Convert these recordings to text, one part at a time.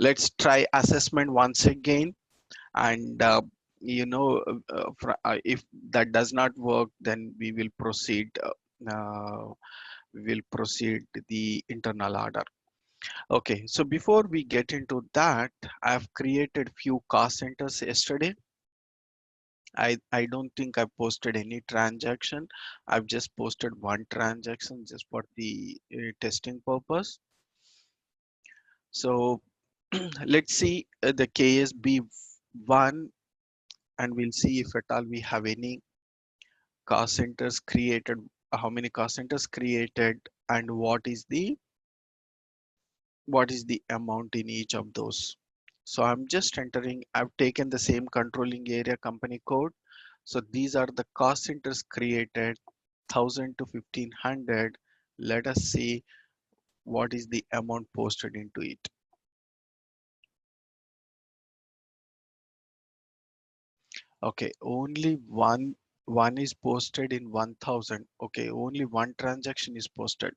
Let's try assessment once again. And if that does not work, then we will proceed. We will proceed the internal order. Okay, so before we get into that, I've created few cost centers yesterday. I don't think I posted any transaction. I've just posted one transaction just for the testing purpose. So let's see the KSB1, and we'll see if at all we have any cost centers created, how many cost centers created, and what is the amount in each of those. So I'm just entering, I've taken the same controlling area company code. So these are the cost centers created, 1000 to 1500. Let us see what is the amount posted into it. Okay, only one is posted in 1000. Okay, only one transaction is posted.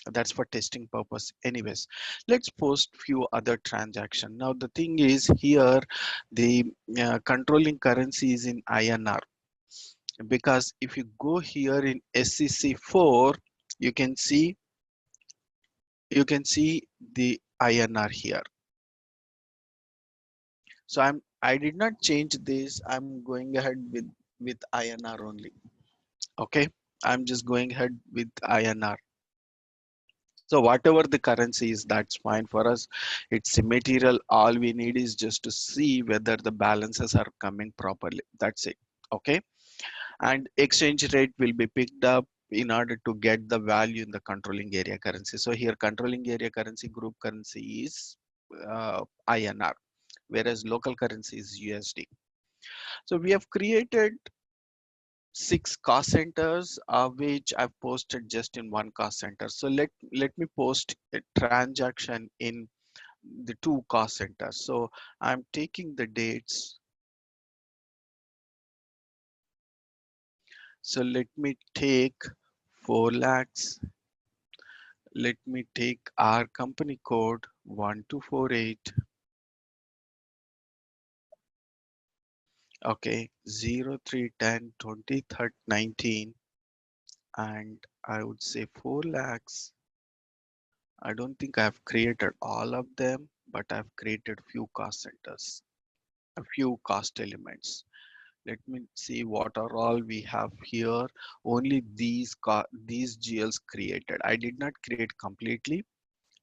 That's for testing purpose. Anyways, let's post few other transaction. Now the thing is here, the controlling currency is in INR, because if you go here in SCC4, you can see the INR here. So I did not change this. I'm going ahead with INR only. Okay, I'm just going ahead with INR. So whatever the currency is, that's fine for us. It's immaterial. All we need is just to see whether the balances are coming properly. That's it. Okay. And exchange rate will be picked up in order to get the value in the controlling area currency. So here controlling area currency group currency is INR, whereas local currency is USD. So we have created 6 cost centers, which I've posted just in one cost center. So let me post a transaction in the 2 cost centers. So I'm taking the dates. So let me take 4 lakhs. Let me take our company code 1248. Okay, 03102019, and I would say 4 lakhs. I don't think I've created all of them, but I've created few cost centers, a few cost elements. Let me see what are all we have here. Only these GLs created. I did not create completely,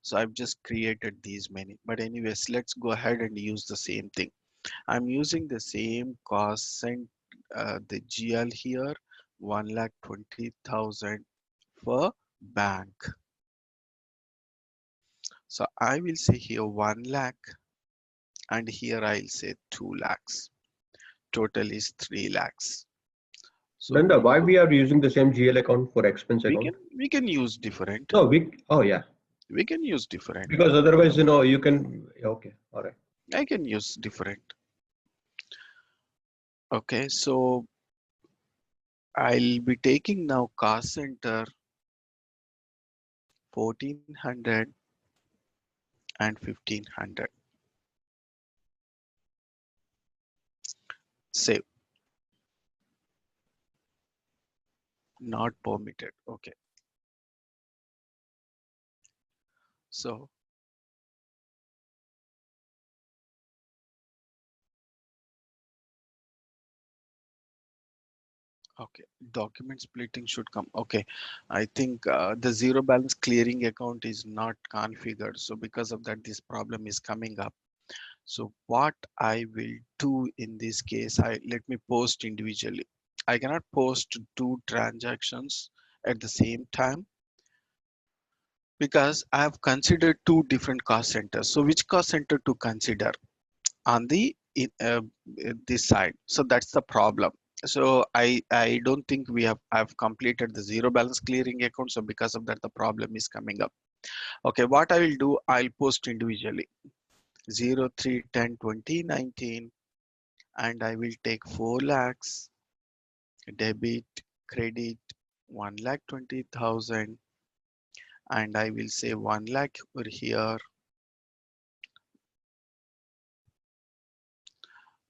so I've just created these many. But anyways, let's go ahead and use the same thing. I'm using the same cost cent, the GL here, 1,20,000 for bank. So I will say here 1 lakh, and here I'll say 2 lakhs. Total is 3 lakhs. So Nanda, why we are using the same GL account for expense we account? can we can use different. No, oh yeah, We can use different. because otherwise, you can, okay, all right. I can use different. Okay, so I'll be taking now cost center 1400 and 1500. Save. Not permitted. Okay. So okay, document splitting should come. Okay, I think the zero balance clearing account is not configured. So because of that, this problem is coming up. So what I will do in this case, let me post individually. I cannot post 2 transactions at the same time because I have considered 2 different cost centers. So which cost center to consider on the this side? So that's the problem. So I don't think I've completed the zero balance clearing account. So because of that, the problem is coming up. Okay, what I will do, I'll post individually 03102019, and I will take 4 lakhs debit credit 1,20,000, and I will say 1 lakh over here,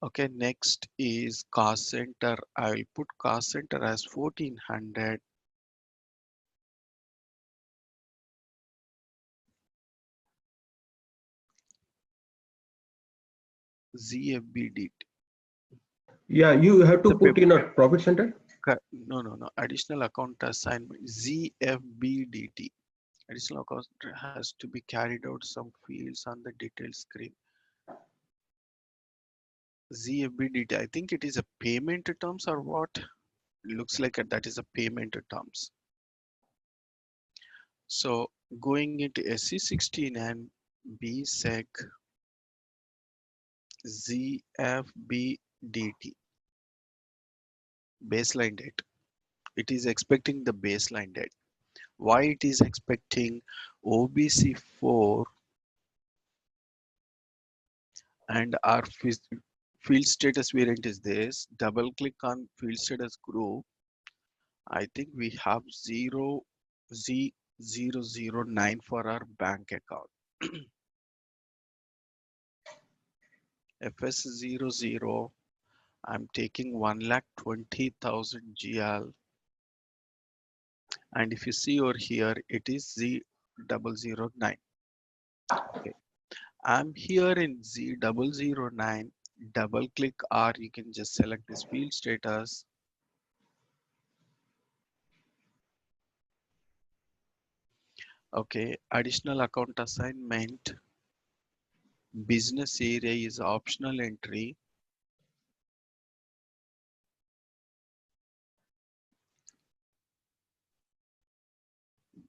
Okay, next is cost center. I will put cost center as 1400. ZFBD. Yeah, you have to The put in a profit center. no. Additional account assignment ZFBDT. Additional account has to be carried out some fields on the detail screen. ZFBDT. I think it is a payment terms or what? Looks like that is a payment terms. So going into SC16 and BSEC ZFBDT baseline date. It is expecting the baseline date. Why it is expecting OBC4 and our field status variant is this. Double click on field status group. I think we have 0Z009 for our bank account. FS00, I'm taking 1,20,000 GL. And if you see over here, it is Z009. Okay. I'm here in Z009. Double click or you can just select this field status. Okay. Additional account assignment. Business area is optional entry.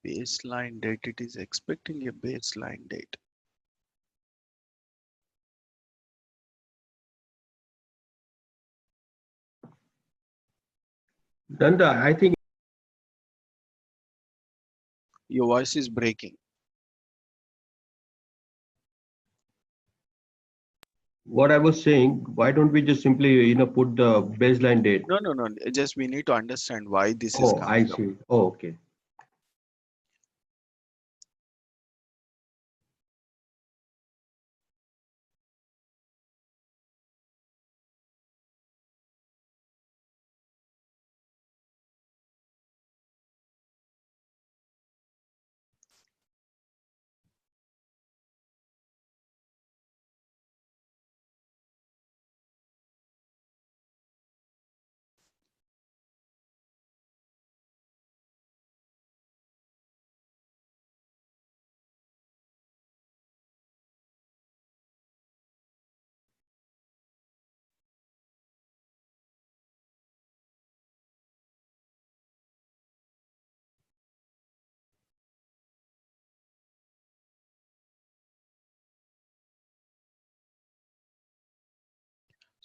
Baseline date. It is expecting a baseline date. Then I think Your voice is breaking. what I was saying, why don't we just simply, put the baseline date? No. Just we need to understand why this is Oh, I coming up. see. Oh, okay.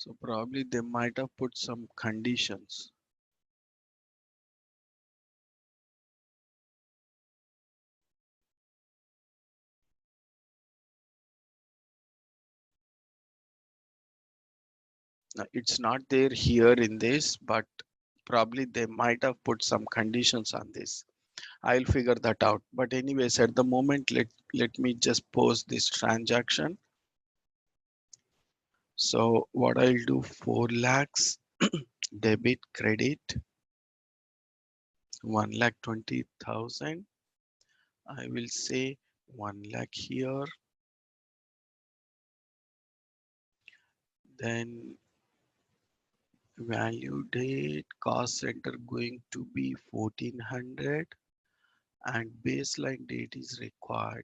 So probably they might have put some conditions. Now, it's not there here in this, but probably they might have put some conditions on this. I'll figure that out. But anyways, at the moment, let me just post this transaction. So what I'll do, 4 lakhs debit credit, 1,20,000. I will say 1 lakh here. Then value date, cost center going to be 1400 and baseline date is required.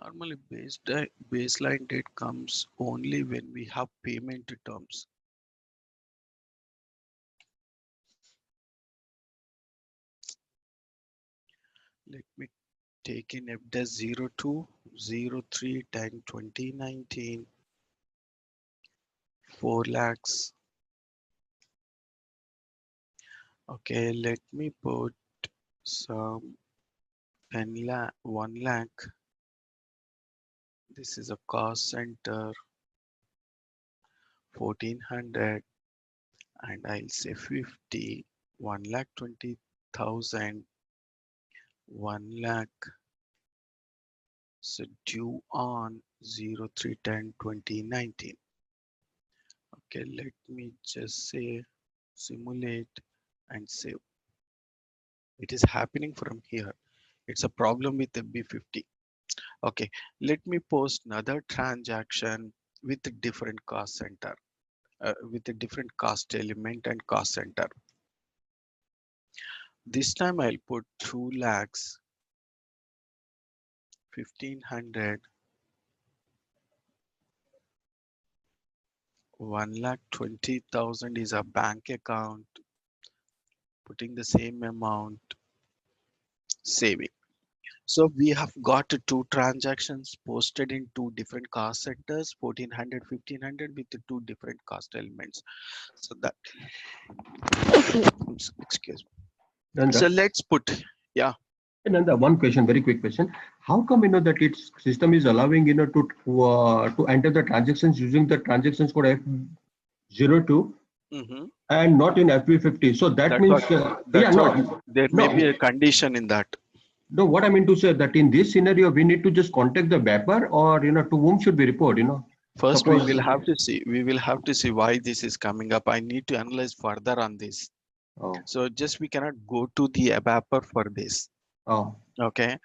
Normally baseline date comes only when we have payment terms. Let me take in FDAS 02, 03, 10, 2019, 4 lakhs. Okay, let me put some 1 lakh. This is a cost center 1400, and I'll say 50, 1,20,000, 1 lakh. So due on 03/10/2019. Okay, let me just say simulate and save. It is happening from here. It's a problem with the B50. Okay, let me post another transaction with a different cost center, with a different cost element and cost center. This time I'll put 2 lakhs, 1,500, 1,20,000 is a bank account, putting the same amount, saving. So we have got two transactions posted in two different cost centers, 1,400, 1,500 with the two different cost elements. So that, excuse me. So Nanda, let's put, yeah. Nanda, one question, very quick question. How come that its system is allowing to enter the transactions using the transactions code F02 Hmm. and not in FB50? So that That's means, what, yeah, that's what, no, there may be no, a condition in that. no. What I mean to say that in this scenario, we need to just contact the BAPR or to whom should we report? First, we Suppose. will have to see, why this is coming up. I need to analyze further on this. Oh, So just we cannot go to the ABAPer for this. oh, Okay,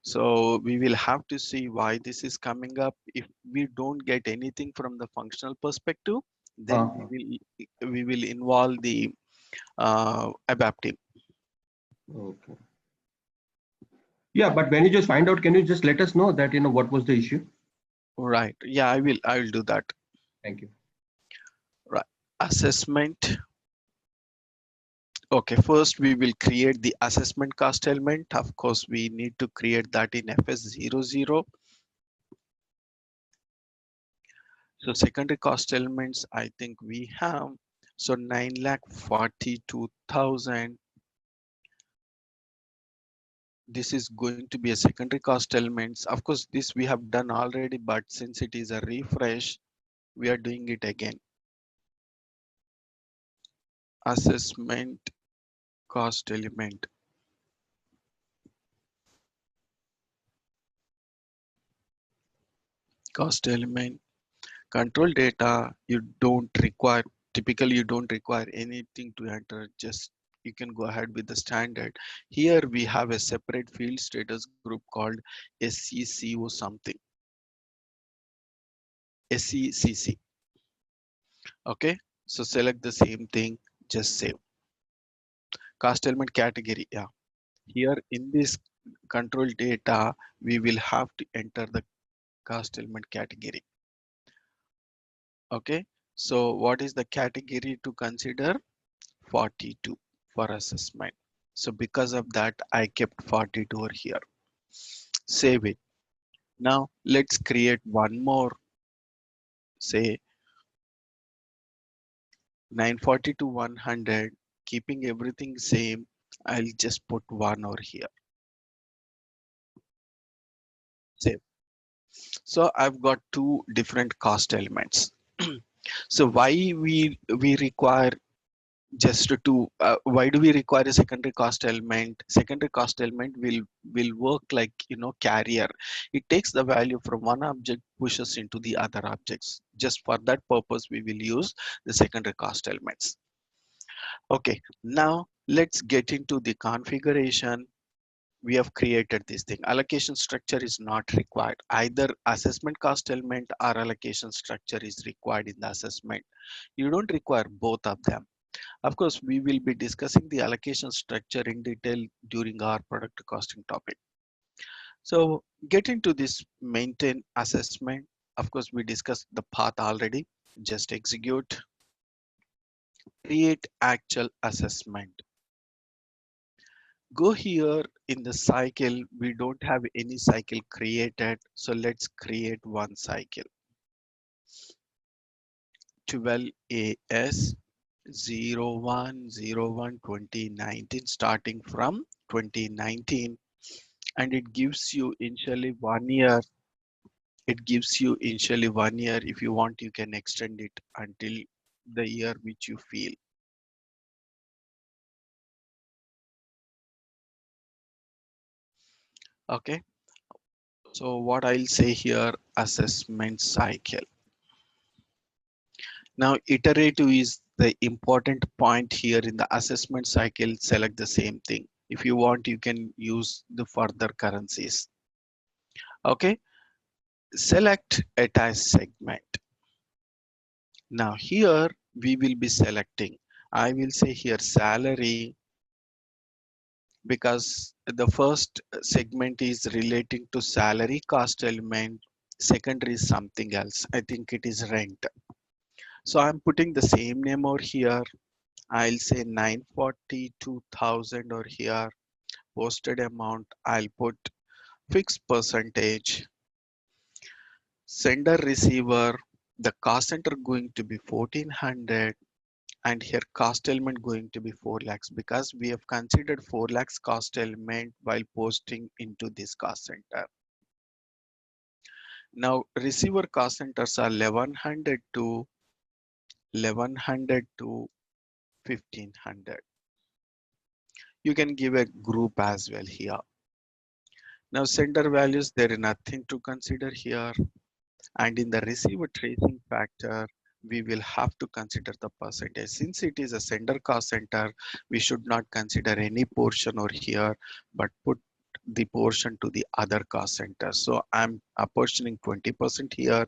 so we will have to see why this is coming up. If we don't get anything from the functional perspective, then oh, we will involve the ABAP team. okay. Yeah, but when you just find out, can you just let us know that what was the issue? Right. Yeah, I will do that. Thank you. Right. Assessment. Okay, first we will create the assessment cost element. Of course, we need to create that in FS00. So secondary cost elements, I think we have. So 9,42,000. This is going to be a secondary cost elements. Of course, this we have done already, but since it is a refresh, we are doing it again. Assessment cost element. Cost element. Control data, you don't require, typically you don't require anything to enter, just you can go ahead with the standard. Here we have a separate field status group called SCCO something, SECC. Okay, so select the same thing, just save. Cost element category, yeah. Here in this control data, we will have to enter the cost element category. Okay, so what is the category to consider? 42 for assessment. So because of that, I kept 42 over here. Save it. Now let's create one more, say 940 to 100, keeping everything same. I'll just put one over here. Save. So I've got two different cost elements. So why we require just to why do we require a secondary cost element? Secondary cost element will work like carrier. It takes the value from one object, pushes into the other objects. Just for that purpose we will use the secondary cost elements. Okay, now let's get into the configuration. We have created this thing. Allocation structure is not required. Either assessment cost element or allocation structure is required in the assessment. You don't require both of them. Of course, we will be discussing the allocation structure in detail during our product costing topic. So get into this maintain assessment. Of course, we discussed the path already. Just execute, create actual assessment. Go here in the cycle. We don't have any cycle created. So let's create one cycle. 12AS 01/01/2019, starting from 2019. and it gives you initially 1 year. It gives you initially 1 year. If you want, you can extend it until the year which you feel. Okay. So what I'll say here, assessment cycle. Now iterative is the important point here in the assessment cycle. Select the same thing. If you want, you can use the further currencies. Okay. Select attach segment. Now here we will be selecting. I will say here salary, because the first segment is relating to salary cost element. Secondary is something else. I think it is rent. So I'm putting the same name over here. I'll say 942,000 or here. Posted amount, I'll put fixed percentage. Sender receiver, the cost center going to be 1400, and here cost element going to be 4 lakhs, because we have considered 4 lakhs cost element while posting into this cost center. Now receiver cost centers are 1100 to 1500. You can give a group as well here. Now sender values, there is nothing to consider here. And in the receiver tracing factor, we will have to consider the percentage. Since it is a sender cost center, we should not consider any portion over here, but put the portion to the other cost center. So I'm apportioning 20% here,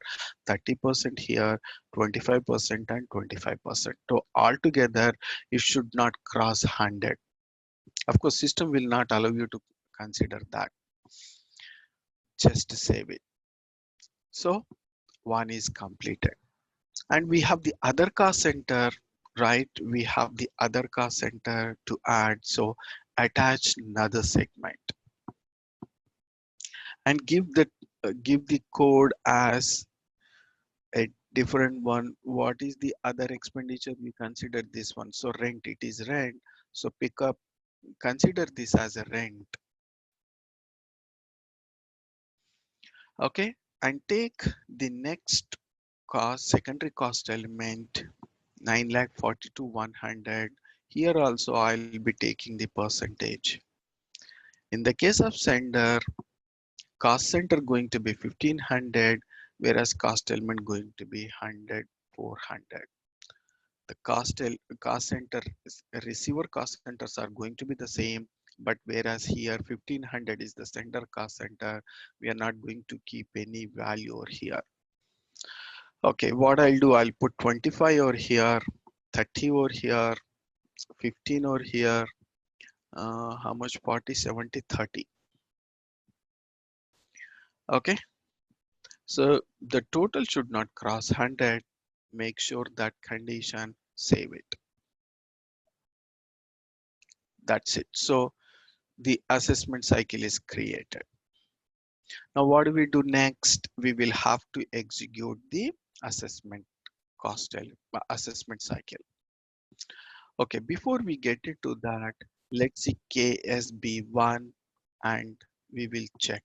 30% here, 25% and 25%. So altogether, it should not cross 100. Of course, system will not allow you to consider that. Just save it. So one is completed. And we have the other cost center, right? We have the other cost center to add. So attach another segment and give the code as a different one. What is the other expenditure? We consider this one. So rent, it is rent. So pick up, consider this as a rent. Okay. And take the next cost, secondary cost element, 9,42,100. Here also I'll be taking the percentage. In the case of sender, cost center going to be 1500, whereas cost element going to be 100, 400. The cost center, receiver cost centers are going to be the same, but whereas here 1500 is the sender cost center, we are not going to keep any value over here. Okay, what I'll do, I'll put 25 over here, 30 over here, 15 over here. How much? 40, 70, 30. Okay, so the total should not cross 100. Make sure that condition, save it. That's it. So the assessment cycle is created. Now what do we do next? We will have to execute the assessment assessment cycle. Okay, before we get into that, let's see KSB1 and we will check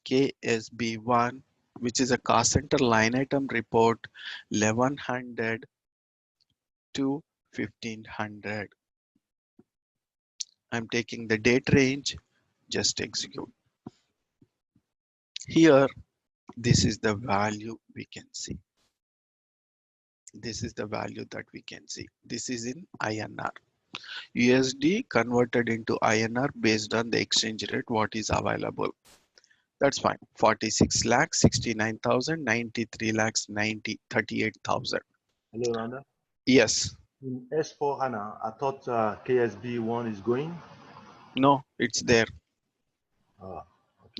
KSB1, which is a cost center line item report, 1100 to 1500. I'm taking the date range, just execute. Here, this is the value we can see. This is the value that we can see. This is in INR. USD converted into INR based on the exchange rate, what is available. That's fine. 46 lakhs, 69,000, 93 lakhs, 38,000. Hello, Randa. Yes. In S4 HANA, I thought KSB1 is going. No, it's there. Okay.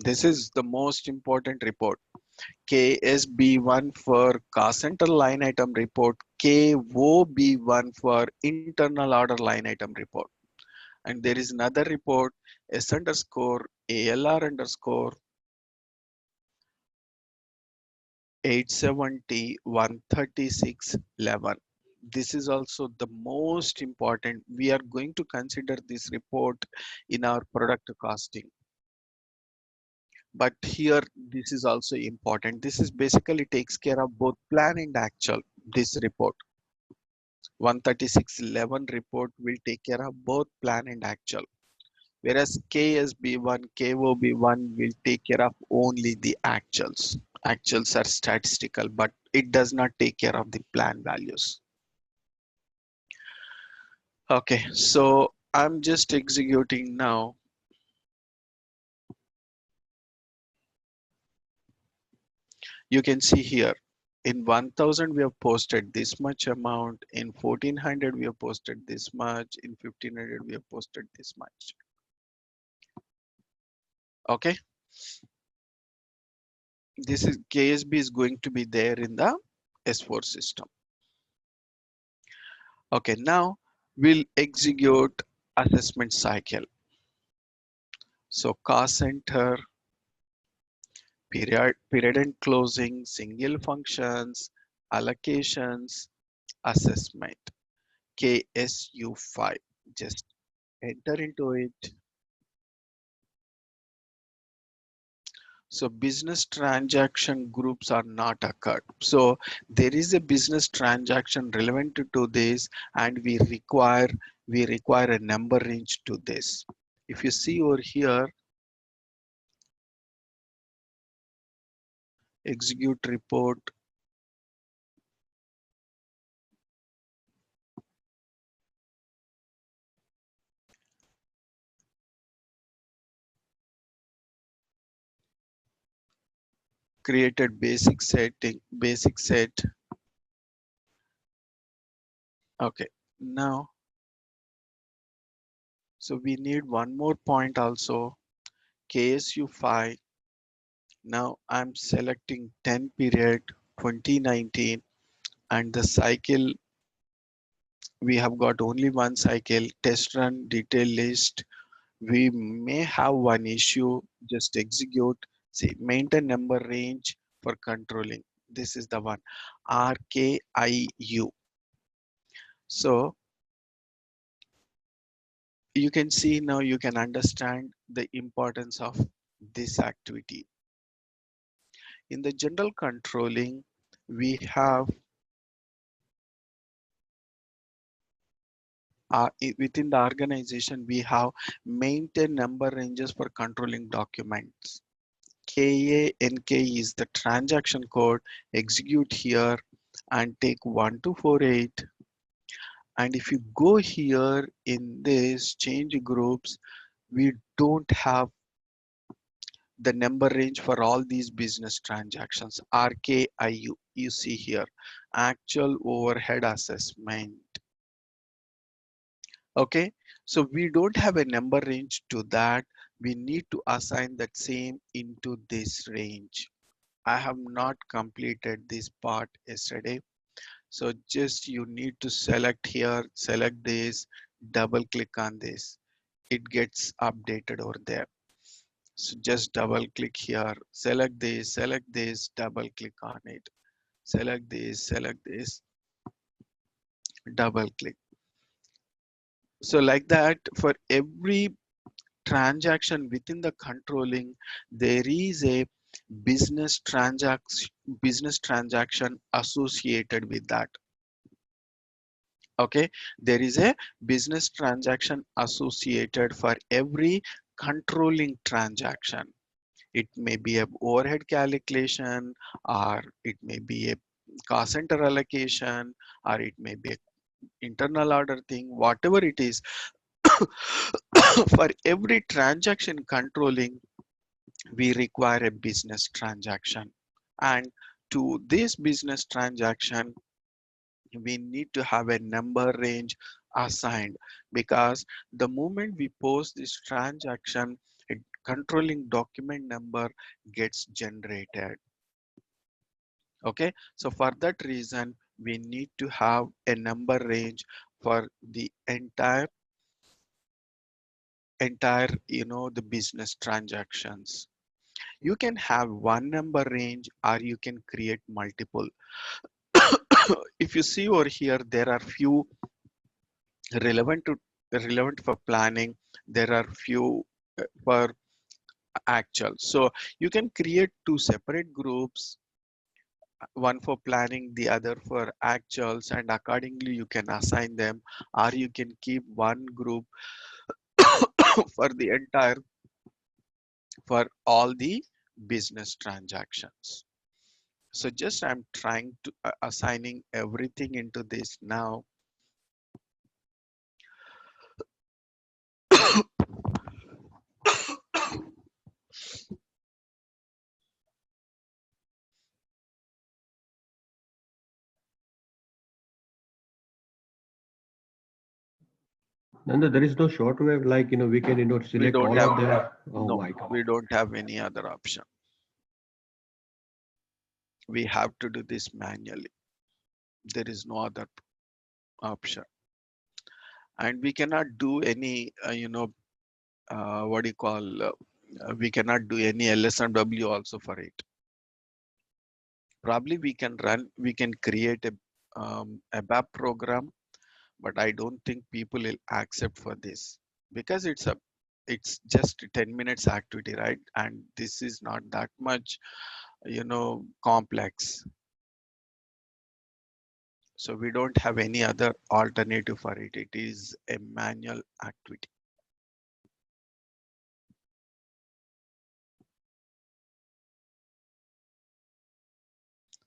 This is the most important report. KSB1 for cost center line item report, KOB1 for internal order line item report. And there is another report, S underscore ALR underscore 870 136 11. This is also the most important. We are going to consider this report in our product costing. But here, this is also important. This is basically takes care of both plan and actual. This report, 136.11 report will take care of both plan and actual. Whereas KSB1, KOB1 will take care of only the actuals. Actuals are statistical, but it does not take care of the plan values. Okay, so I'm just executing now. You can see here in 1000 we have posted this much amount, in 1400 we have posted this much, in 1500 we have posted this much. Okay, this is KSB is going to be there in the S4 system. Okay, now we'll execute assessment cycle. So cost center, period and closing, single functions, allocations, assessment, KSU5. Just enter into it. So business transaction groups are not occurred. So there is a business transaction relevant to this, and we require a number range to this. If you see over here, execute report, created basic setting, basic set. Okay, now, so we need one more point also, KSU5. Now I'm selecting 10 period 2019, and the cycle, we have got only one cycle, test run detail list. We may have one issue, just execute, say maintain number range for controlling. This is the one, RKIU. So you can see now, you can understand the importance of this activity. In the general controlling, we have within the organization, we have maintain number ranges for controlling documents. KANK is the transaction code. Execute here and take 1248. And if you go here in this change groups, we don't have the number range for all these business transactions. RKIU, you see here, actual overhead assessment. Okay, so we don't have a number range to that. We need to assign that same into this range. I have not completed this part yesterday. So just you need to select here, select this, double click on this. It gets updated over there. So just double click here, select this, double click on it. Select this, double click. So like that, for every transaction within the controlling, there is a business transaction associated with that. Okay, there is a business transaction associated for every controlling transaction. It may be a overhead calculation, or it may be a cost center allocation, or it may be a internal order thing, whatever it is. For every transaction controlling, we require a business transaction, and to this business transaction we need to have a number range assigned, because the moment we post this transaction, a controlling document number gets generated. Okay, so for that reason we need to have a number range for the entire the business transactions. You can have one number range, or you can create multiple. If you see over here, there are few relevant to relevant for planning. There are few for actual. So you can create two separate groups, one for planning, the other for actuals, and accordingly you can assign them, or you can keep one group for the entire, for all the business transactions. So just I'm trying to assigning everything into this now. Nanda, there is no short way, like, we can, We select don't all of have, them. Oh no, my God. we don't have any other option. We have to do this manually. There is no other option. And we cannot do any, what do you call, we cannot do any LSMW also for it. Probably we can create a BAP program, but I don't think people will accept for this because it's just 10 minutes activity, right? And this is not that much, complex. So we don't have any other alternative for it. It is a manual activity.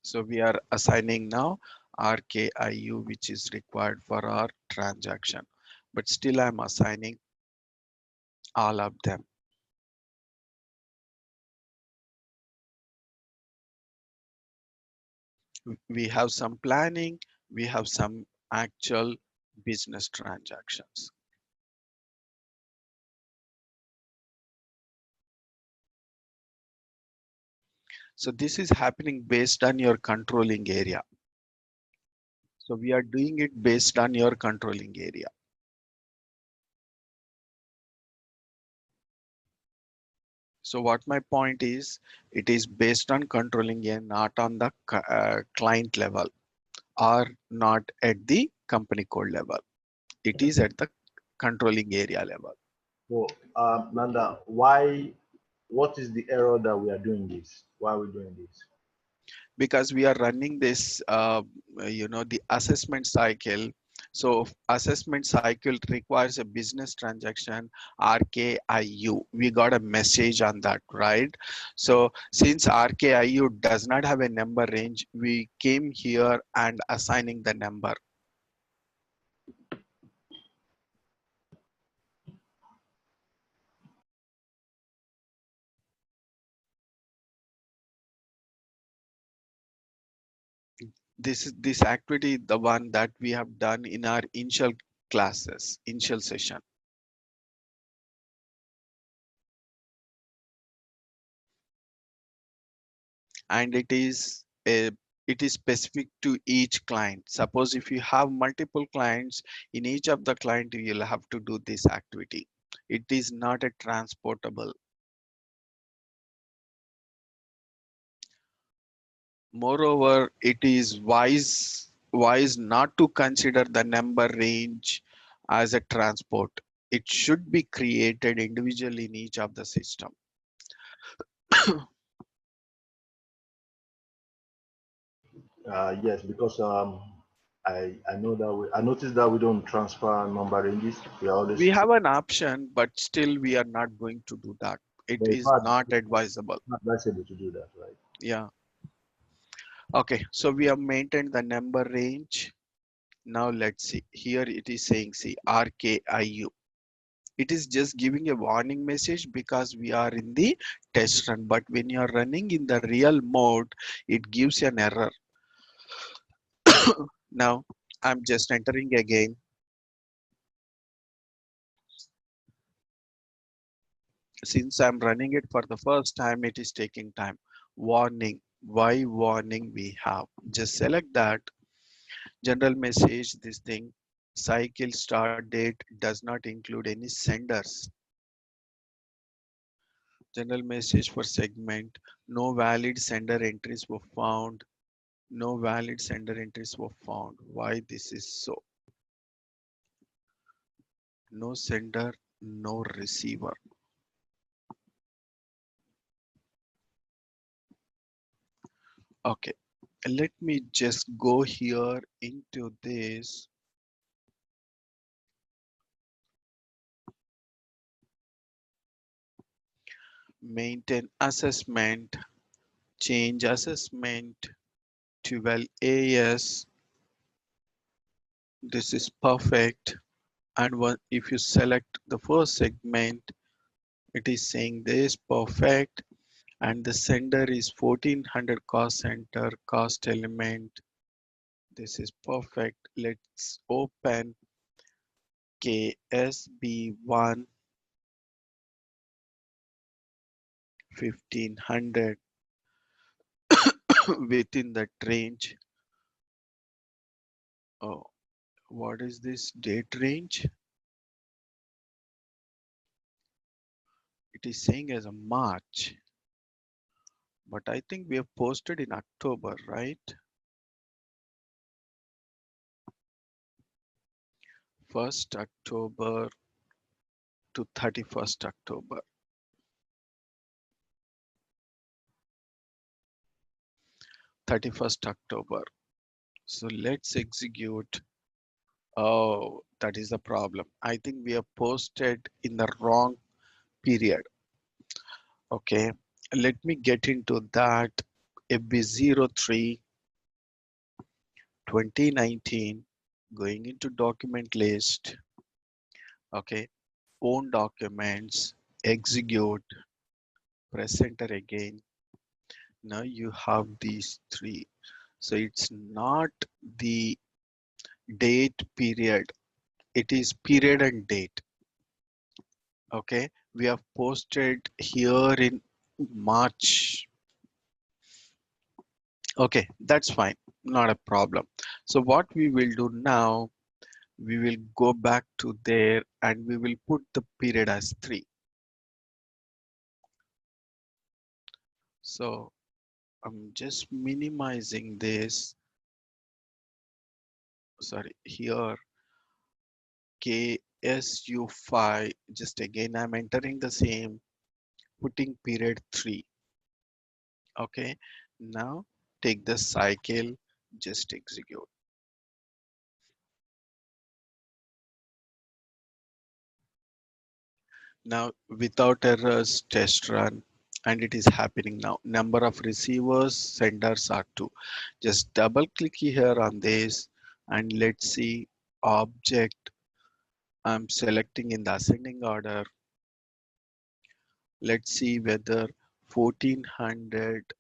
So we are assigning now RKIU, which is required for our transaction, but still I'm assigning all of them. We have some planning, we have some actual business transactions. So this is happening based on your controlling area. So we are doing it based on your controlling area. So what my point is, it is based on controlling area, not on the client level or not at the company code level. It is at the controlling area level. So, Nanda, what is the error that we are doing this? Why are we doing this? Because we are running this, the assessment cycle. So assessment cycle requires a business transaction RKIU. We got a message on that, right? So since RKIU does not have a number range, we came here and assigning the number. This activity, the one that we have done in our initial classes, initial session. And it is specific to each client. Suppose if you have multiple clients, in each of the client you'll have to do this activity. It is not a transportable. Moreover, it is wise not to consider the number range as a transport. It should be created individually in each of the system. Yes, because I know that I noticed that we don't transfer number ranges. We are always We have an option, but still we are not going to do that. It but is not advisable. not advisable to do that, right? Yeah. Okay, so we have maintained the number range. Now let's see. Here it is saying, see, RKIU. It is just giving a warning message because we are in the test run. But when you are running in the real mode, it gives an error. Now I'm just entering again. Since I'm running it for the first time, it is taking time. Warning. Why warning we have? Just select that. General message, this thing. Cycle start date does not include any senders. General message for segment. No valid sender entries were found. No valid sender entries were found. Why this is so? No sender, no receiver. Okay, let me just go here into this. Maintain assessment, change assessment, 12 AS. This is perfect. And if you select the first segment, it is saying this perfect. And the sender is 1400 cost center, cost element. This is perfect. Let's open KSB1 1500 within that range. Oh, what is this date range? It is saying as a March, but I think we have posted in October, right? 1st October to 31st October. 31st October. So let's execute. Oh, that is the problem. I think we have posted in the wrong period. Okay, let me get into that. FB03 2019, going into document list. Okay, own documents, execute, press enter again. Now you have these three. So it's not the date period, it is period and date. Okay, we have posted here in March. Okay, that's fine, not a problem. So what we will do now, we will go back to there and we will put the period as 3. So I'm just minimizing this. Sorry, here KSU5, just again I'm entering the same, putting period 3. Okay, now take the cycle, just execute. Now without errors, test run, and it is happening now. Number of receivers, senders are 2. Just double click here on this and let's see object. I'm selecting in the ascending order. Let's see whether 1400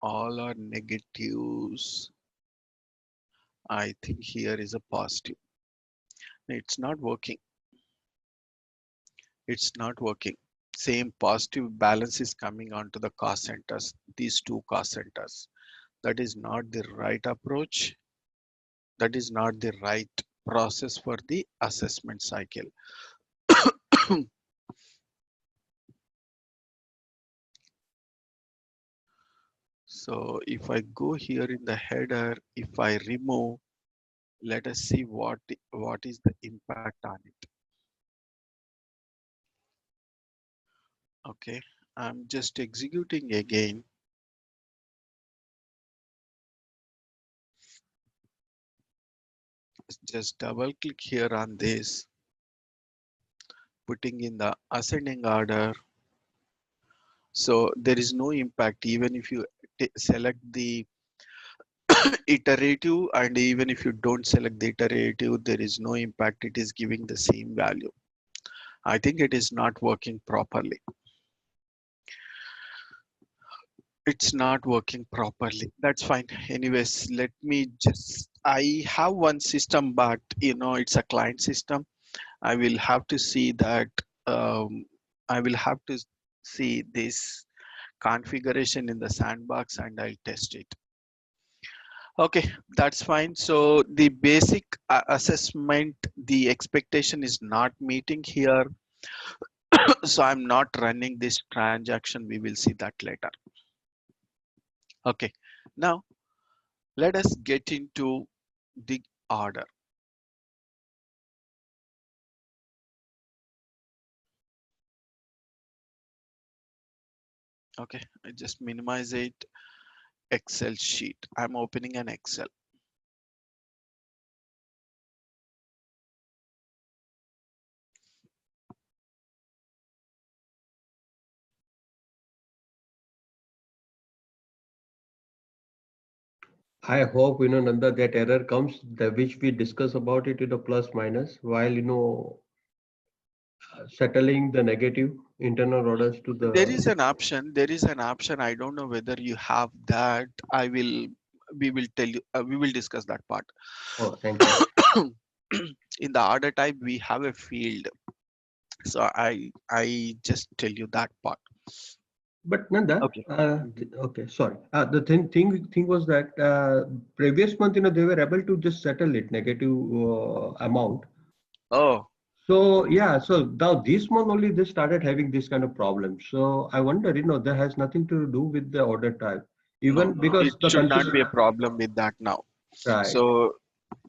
all are negatives. I think here is a positive. It's not working. It's not working. Same positive balance is coming onto the cost centers, these two cost centers. That is not the right approach. That is not the right process for the assessment cycle. So if I go here in the header, if I remove, let us see what is the impact on it. Okay, I'm just executing again. Just double click here on this, putting in the ascending order. So there is no impact even if you select the iterative, and even if you don't select the iterative, there is no impact. It is giving the same value. I think it is not working properly. It's not working properly. That's fine. Anyways, let me just, I have one system, but it's a client system. I will have to see that. I will have to see this configuration in the sandbox and I'll test it. Okay, that's fine. So the basic assessment, the expectation is not meeting here. So I'm not running this transaction. We will see that later. Okay, now Let us get into the order. Okay, I just minimize it. Excel sheet. I'm opening an Excel. I hope, Nanda, that error comes, the which we discuss about it, plus minus, while, settling the negative internal orders to There the. is an option. There is an option. I don't know whether you have that. I will. We will tell you. We will discuss that part. Oh, thank you. In the order type, we have a field. So I just tell you that part. But Nanda, Okay. Mhm. okay, sorry. The thing was that previous month, they were able to just settle it negative amount. Oh So yeah, so now this month only they started having this kind of problem. So I wonder, that has nothing to do with the order type, no, even no. It because the should not consider be a problem with that now. right. So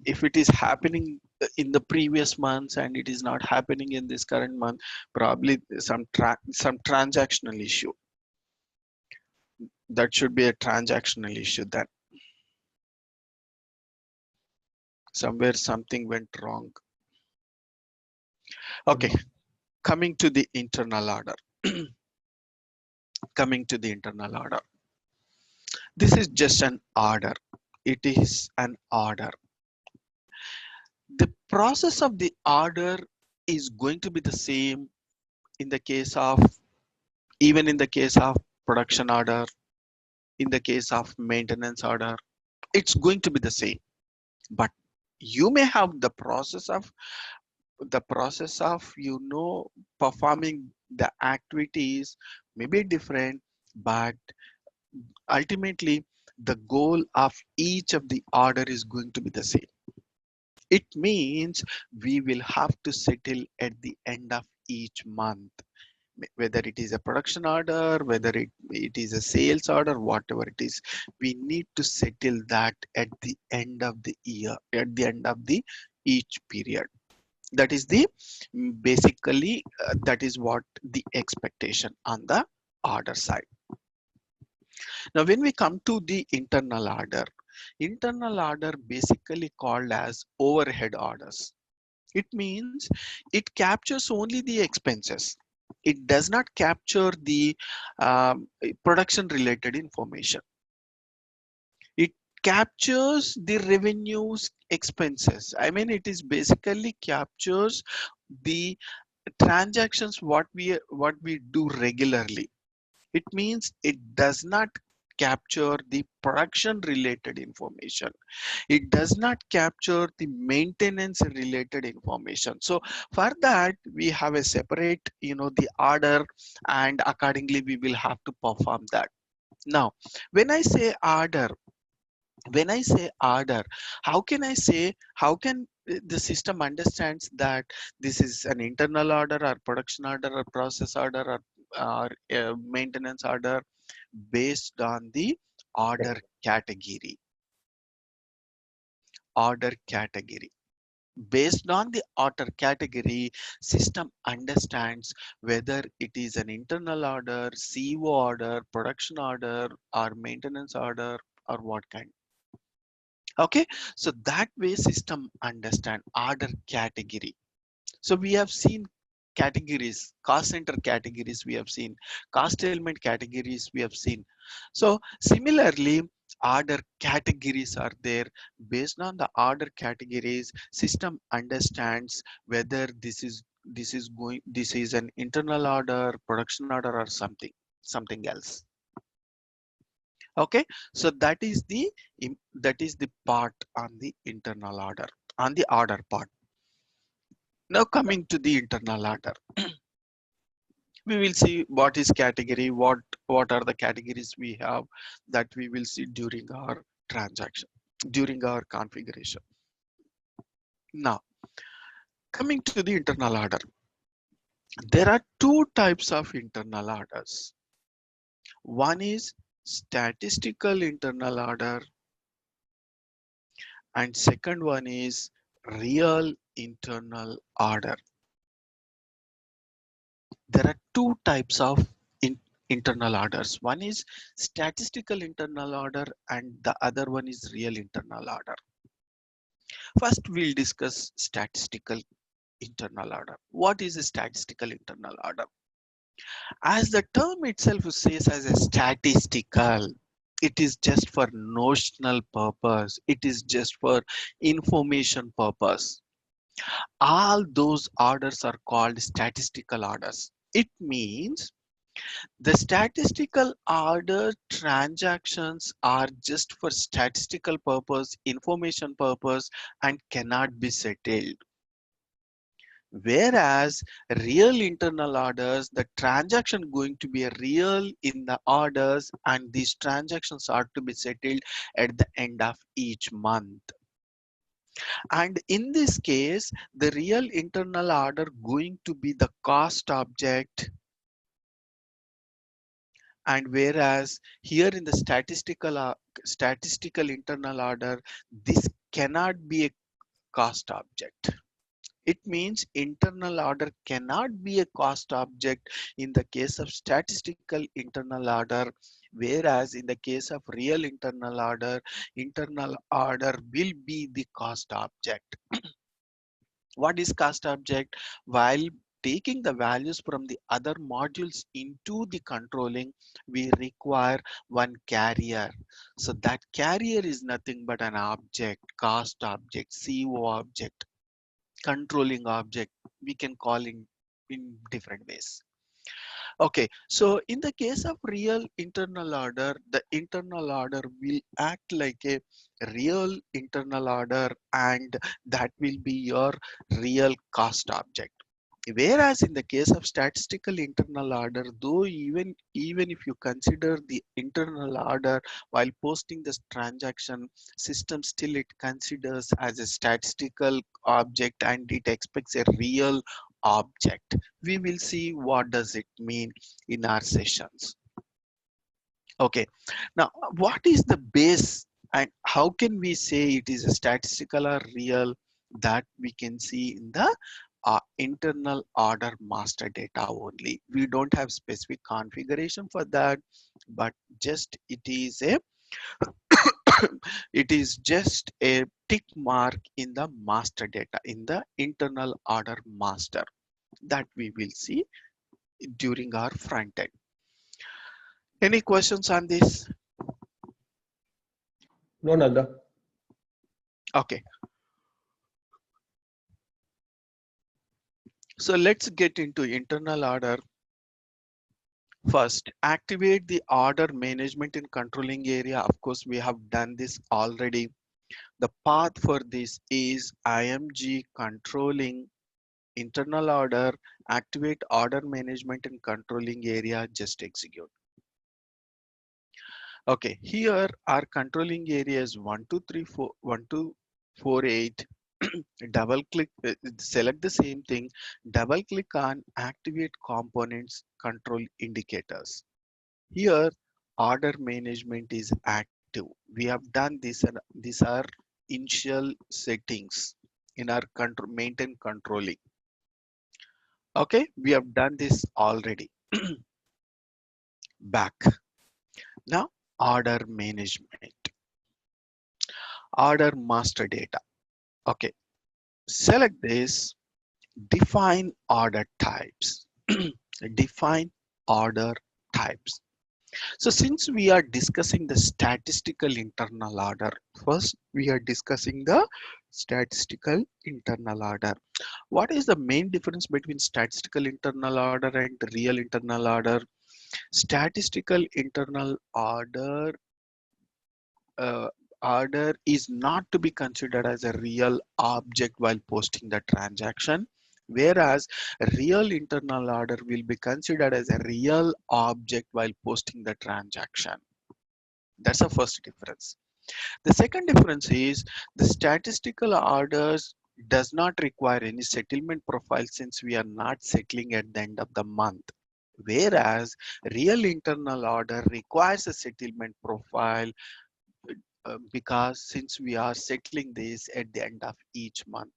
if it is happening in the previous months and it is not happening in this current month, probably some transactional issue. That should be a transactional issue. Then somewhere something went wrong. Okay, coming to the internal order. Coming to the internal order. This is just an order. It is an order. The process of the order is going to be the same in the case of, even in the case of production order, in the case of maintenance order, it's going to be the same. But you may have the process of performing the activities may be different, but ultimately the goal of each of the order is going to be the same. It means we will have to settle at the end of each month, whether it is a production order, whether it is a sales order, whatever it is, we need to settle that at the end of the year, at the end of the each period. That is the basically that is what the expectation on the order side. Now when we come to the internal order basically called as overhead orders. It means it captures only the expenses. It does not capture the production related information. It captures the revenues expenses. I mean, it is basically captures the transactions what we do regularly. It means it does not capture the production related information. It does not capture the maintenance related information. So for that we have a separate, the order, and accordingly we will have to perform that. Now when I say order, how can the system understands that this is an internal order or production order or process order or maintenance order? Based on the order category. Order category. Based on the order category, system understands whether it is an internal order, CO order, production order, or maintenance order, or what kind. Okay, so that way system understand order category. So we have seen categories, cost center categories we have seen, cost element categories we have seen. So similarly, order categories are there. Based on the order categories, system understands whether this is an internal order, production order, or something else. Okay, so that is the part on the internal order, on the order part. Now coming to the internal order, we will see what is category, what are the categories we have, that we will see during our transaction, during our configuration. Now coming to the internal order, there are two types of internal orders. One is statistical internal order, and second one is real internal order. There are two types of internal orders. One is statistical internal order and the other one is real internal order. First, we'll discuss statistical internal order. What is a statistical internal order? As the term itself says, as a statistical, it is just for notional purpose. It is just for information purpose. All those orders are called statistical orders. It means the statistical order transactions are just for statistical purpose, information purpose, and cannot be settled. Whereas real internal orders, the transaction going to be a real in the orders and these transactions are to be settled at the end of each month. And in this case, the real internal order going to be the cost object, and whereas here in the statistical internal order, this cannot be a cost object. It means internal order cannot be a cost object in the case of statistical internal order, whereas in the case of real internal order will be the cost object. What is cost object? While taking the values from the other modules into the controlling, we require one carrier. So that carrier is nothing but an object, cost object, CO object, controlling object. We can call in different ways. Okay, so in the case of real internal order, the internal order will act like a real internal order and that will be your real cost object. Whereas in the case of statistical internal order, though even if you consider the internal order while posting this transaction, system still it considers as a statistical object and it expects a real object. We will see what does it mean in our sessions. Okay, now what is the base and how can we say it is a statistical or real? That we can see in the internal order master data only. We don't have specific configuration for that, but just it is a it is just a tick mark in the master data in the internal order master that we will see during our front end. Any questions on this? No, Nanda. Okay, so let's get into internal order. First, activate the order management in controlling area. Of course, we have done this already. The path for this is IMG controlling internal order, activate order management in controlling area, just execute. Okay, here our controlling area is 1234 1248. Double click, select the same thing, double click on activate components control indicators. Here order management is active. We have done this and these are initial settings in our control maintain controlling. Okay, we have done this already. Back. Now order management, order master data. Okay, select this, define order types. Define order types. So since we are discussing the statistical internal order, first we are discussing the statistical internal order. What is the main difference between statistical internal order and real internal order? Statistical internal uh, order is not to be considered as a real object while posting the transaction, whereas real internal order will be considered as a real object while posting the transaction. That's the first difference. The second difference is the statistical orders does not require any settlement profile since we are not settling at the end of the month. Whereas real internal order requires a settlement profile because since we are settling this at the end of each month,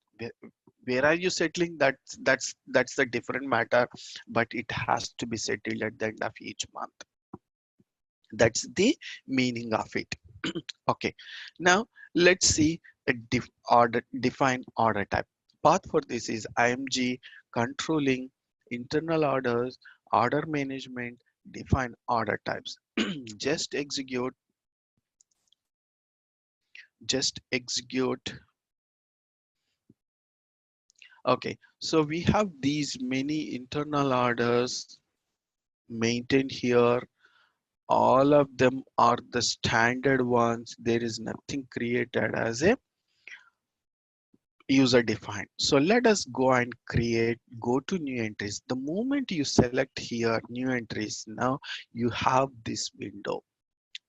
where are you settling? That's the different matter, but it has to be settled at the end of each month. That's the meaning of it. Okay, now let's see a define order type. Path for this is IMG, controlling, internal orders, order management, define order types. just execute just execute. Okay, so we have these many internal orders maintained here. All of them are the standard ones. There is nothing created as a user defined. So let us go and go to new entries. The moment you select here new entries, now you have this window,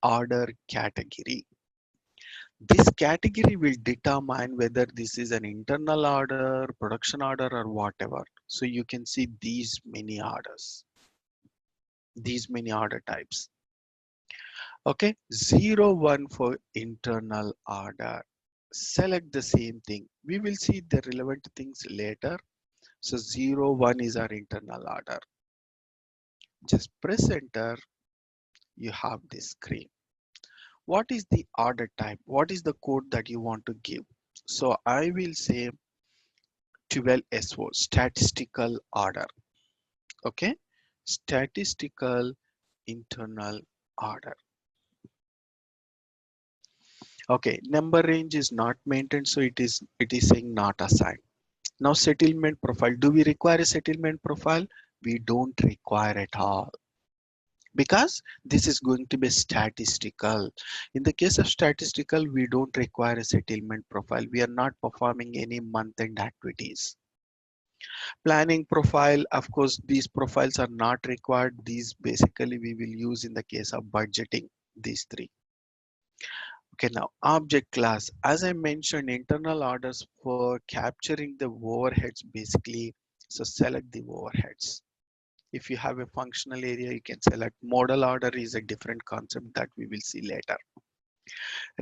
order category. This category will determine whether this is an internal order, production order, or whatever. So you can see these many orders, these many order types. Okay, 01 for internal order. Select the same thing. We will see the relevant things later. So 01 is our internal order. Just press enter. You have this screen. What is the order type? What is the code that you want to give? So I will say 12SO, statistical order. Okay, statistical internal order. Okay, number range is not maintained, so it is saying not assigned. Now settlement profile. Do we require a settlement profile? We don't require at all, because this is going to be statistical. In the case of statistical, we don't require a settlement profile. We are not performing any month-end activities. Planning profile, of course, these profiles are not required. These basically we will use in the case of budgeting, these three. Okay, now object class. As I mentioned, internal orders for capturing the overheads basically. So select the overheads. If you have a functional area, you can select. Model order is a different concept that we will see later.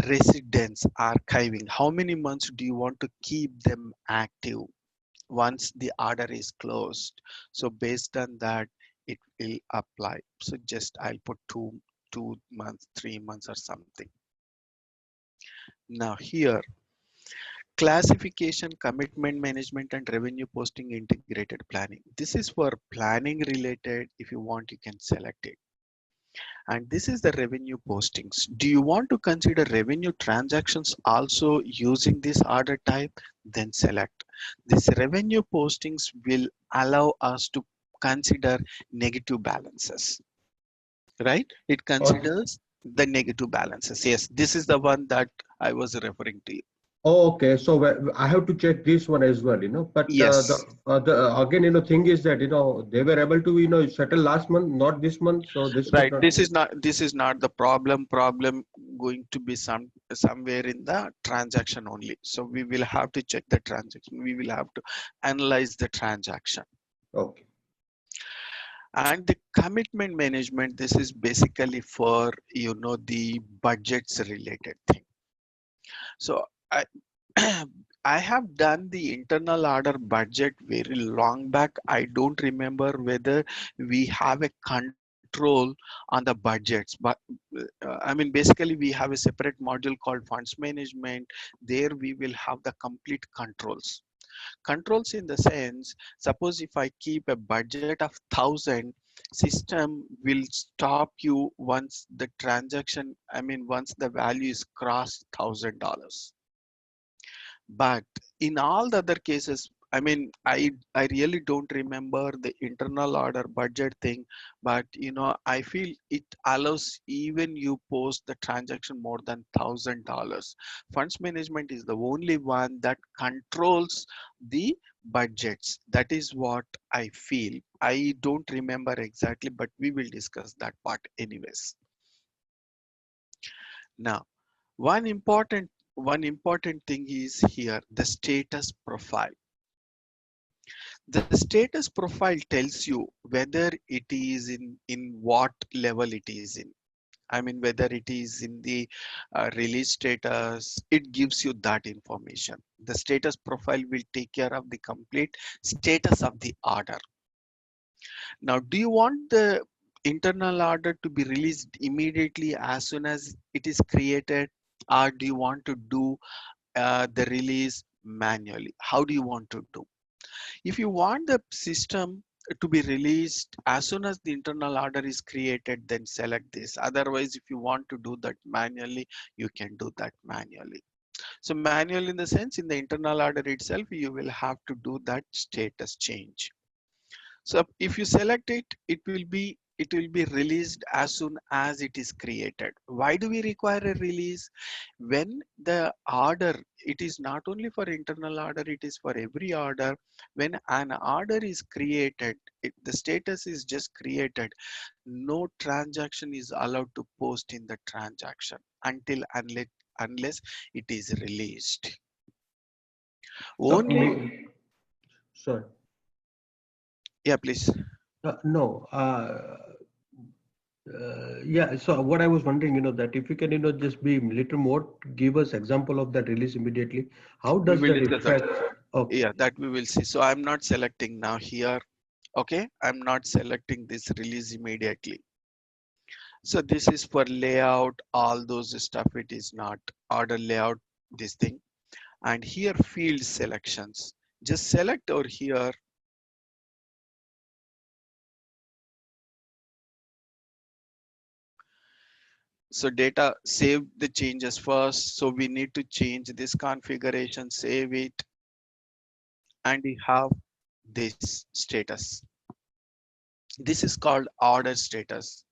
Residence archiving. How many months do you want to keep them active once the order is closed? So based on that, it will apply. So just I'll put 2 months, 3 months or something. Now here, classification, commitment management, and revenue posting integrated planning. This is for planning related. If you want, you can select it. And this is the revenue postings. Do you want to consider revenue transactions also using this order type? Then select. This revenue postings will allow us to consider negative balances, right? It Okay. considers the negative balances. Yes, this is the one that I was referring to. Okay, so I have to check this one as well, But Yes. again, thing is that they were able to settle last month, not this month, so this could Right. not. This is not the problem. Problem going to be somewhere in the transaction only. So we will have to check the transaction. We will have to analyze the transaction. Okay. And the commitment management, this is basically for the budgets related thing. So I I have done the internal order budget very long back. I don't remember whether we have a control on the budgets, but I mean, basically we have a separate module called funds management. There we will have the complete controls. Controls in the sense, suppose if I keep a budget of 1,000, system will stop you once the transaction, I mean, once the value is crossed $1,000. But in all the other cases, I mean, I really don't remember the internal order budget thing, but I feel it allows even you post the transaction more than $1,000. Funds management is the only one that controls the budgets. That is what I feel. I don't remember exactly, but we will discuss that part anyways. Now, one important thing is here, the status profile. The status profile tells you whether it is in what level it is in. I mean, whether it is in the release status, it gives you that information. The status profile will take care of the complete status of the order. Now, do you want the internal order to be released immediately as soon as it is created, or do you want to do the release manually? How do you want to do? If you want the system to be released as soon as the internal order is created, then select this. Otherwise, if you want to do that manually, you can do that manually. So manual in the sense, in the internal order itself, you will have to do that status change. So if you select it, it will be released as soon as it is created. Why do we require a release? When the order, it is not only for internal order, it is for every order. When an order is created, the status is just created. No transaction is allowed to post in the transaction unless it is released. So, Only, sorry. yeah, please. No. Yeah. So what I was wondering, that if you can, just be a little more, give us example of that release immediately. How We does will that discuss that. affect? Okay. Yeah, that we will see. So I'm not selecting now here. Okay, I'm not selecting this release immediately. So this is for layout, all those stuff. It is not order layout, this thing. And here field selections. Just select over here. So data, save the changes first. So we need to change this configuration, save it, and we have this status. This is called order status.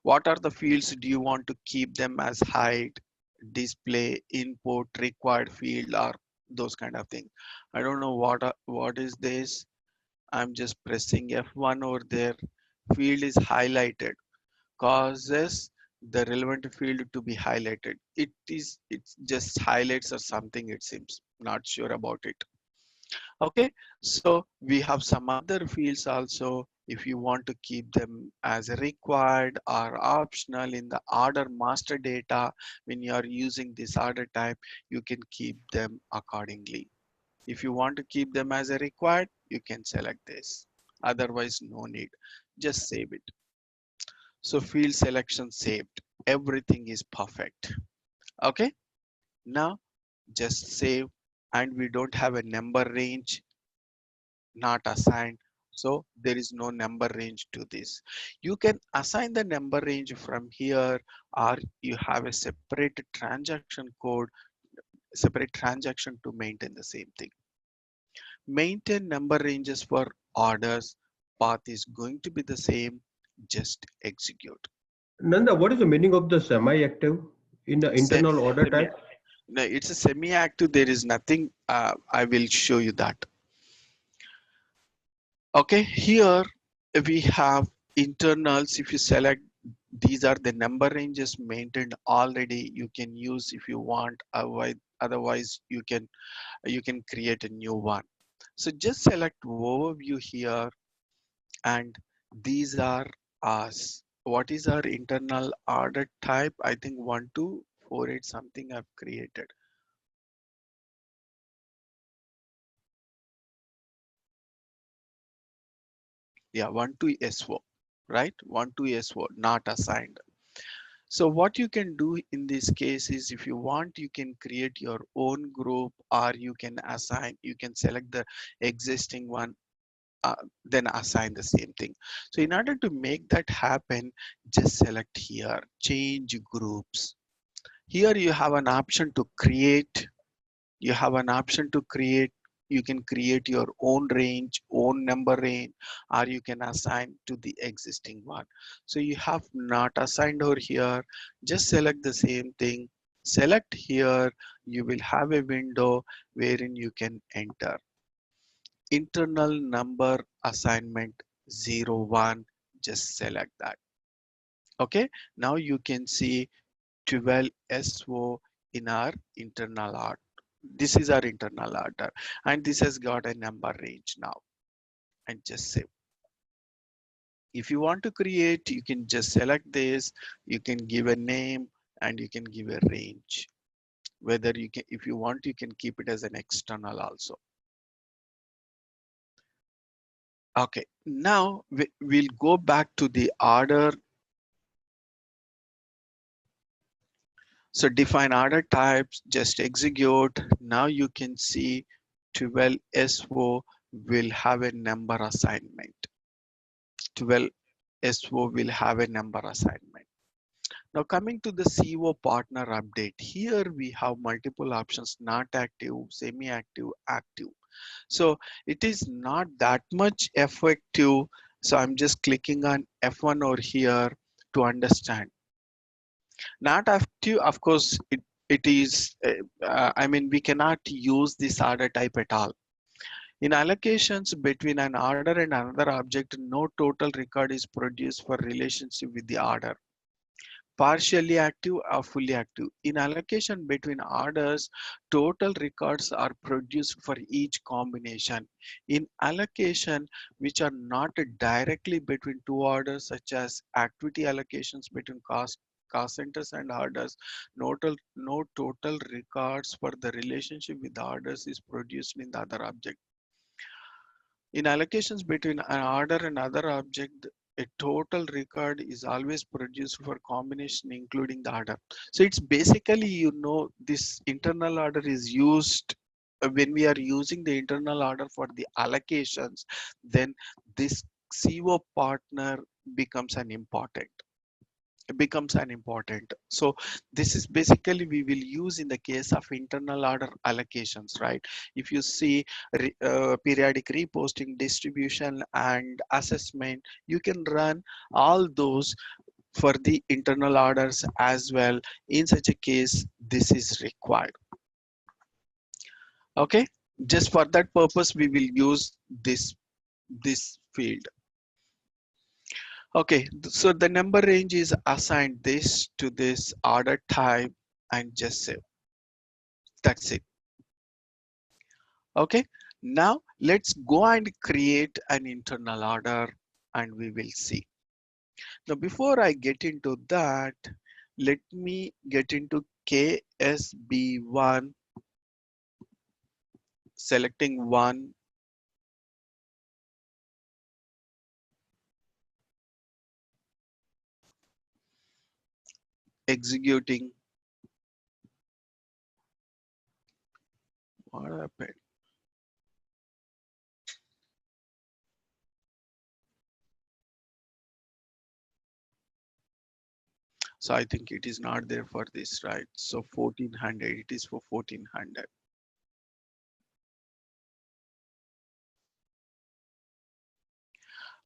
What are the fields? Do you want to keep them as height, display, input, required field, or those kind of things? I don't know what is this. I'm just pressing F1 over there. Field is highlighted, causes the relevant field to be highlighted. It's just highlights or something, it seems. Not sure about it. Okay, so we have some other fields also. If you want to keep them as required or optional in the order master data, when you are using this order type, you can keep them accordingly. If you want to keep them as a required, you can select this. Otherwise, no need. Just save it. So field selection saved. Everything is perfect. Okay, now just save, and we don't have a number range, not assigned. So there is no number range to this. You can assign the number range from here, or you have a separate transaction code, separate transaction to maintain the same thing. Maintain number ranges for orders. Path is going to be the same. Just execute. Nanda, what is the meaning of the semi-active in the Se- internal order semi, type? no, it's a semi-active. There is nothing. I will show you that. Okay, here we have internals. If you select, these are the number ranges maintained already. You can use if you want. Otherwise you can create a new one. So just select overview here, and these are us. What is our internal order type? I think 1248 something I've created. Yeah, 12SO, right? 12SO, not assigned. So what you can do in this case is, if you want, you can create your own group, or you can assign, you can select the existing one, then assign the same thing. So in order to make that happen, just select here, change groups. Here you have an option to create. You have an option to create. You can create your own range, own number range, or you can assign to the existing one. So you have not assigned over here. Just select the same thing. Select here. You will have a window wherein you can enter internal number assignment 01. Just select that. Okay. Now you can see 12SO in our internal order. This is our internal order, and this has got a number range now, and just save. If you want to create, you can just select this, you can give a name and you can give a range. Whether you can, if you want, you can keep it as an external also. Okay, now we'll go back to the order. So define order types, just execute. Now you can see 12 SO will have a number assignment. 12 SO will have a number assignment. Now coming to the CO partner update, here we have multiple options: not active, semi-active, active. So it is not that much effective. So I'm just clicking on F1 over here to understand. Not active, of course, it is, I mean, we cannot use this order type at all. In allocations between an order and another object, no total record is produced for relationship with the order. Partially active or fully active. In allocation between orders, total records are produced for each combination. In allocation which are not directly between two orders, such as activity allocations between cost centers and orders, no total records for the relationship with the orders is produced in the other object. In allocations between an order and other object, a total record is always produced for combination including the order. So it's basically, you know, this internal order is used when we are using the internal order for the allocations, then this CO partner becomes an important. So this is basically we will use in the case of internal order allocations, right? If you see periodic reposting, distribution and assessment, you can run all those for the internal orders as well. In such a case, this is required. Okay, just for that purpose we will use this field. Okay, so the number range is assigned this to this order type and just save. That's it. Okay, now let's go and create an internal order and we will see. Now, before I get into that, let me get into KSB1, selecting one, executing. What happened? So I think it is not there for this, right? So 1400, it is for 1400.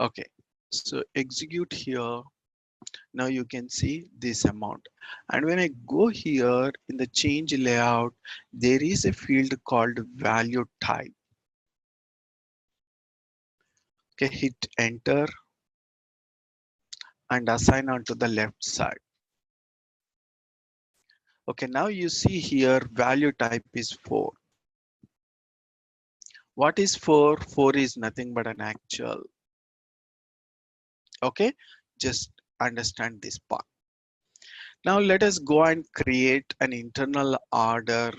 Okay, so execute here. Now you can see this amount. And when I go here in the change layout, there is a field called value type. Okay, hit enter and assign onto the left side. Okay, now you see here value type is 4. What is 4? 4 is nothing but an actual. Okay, just understand this part. Now let us go and create an internal order.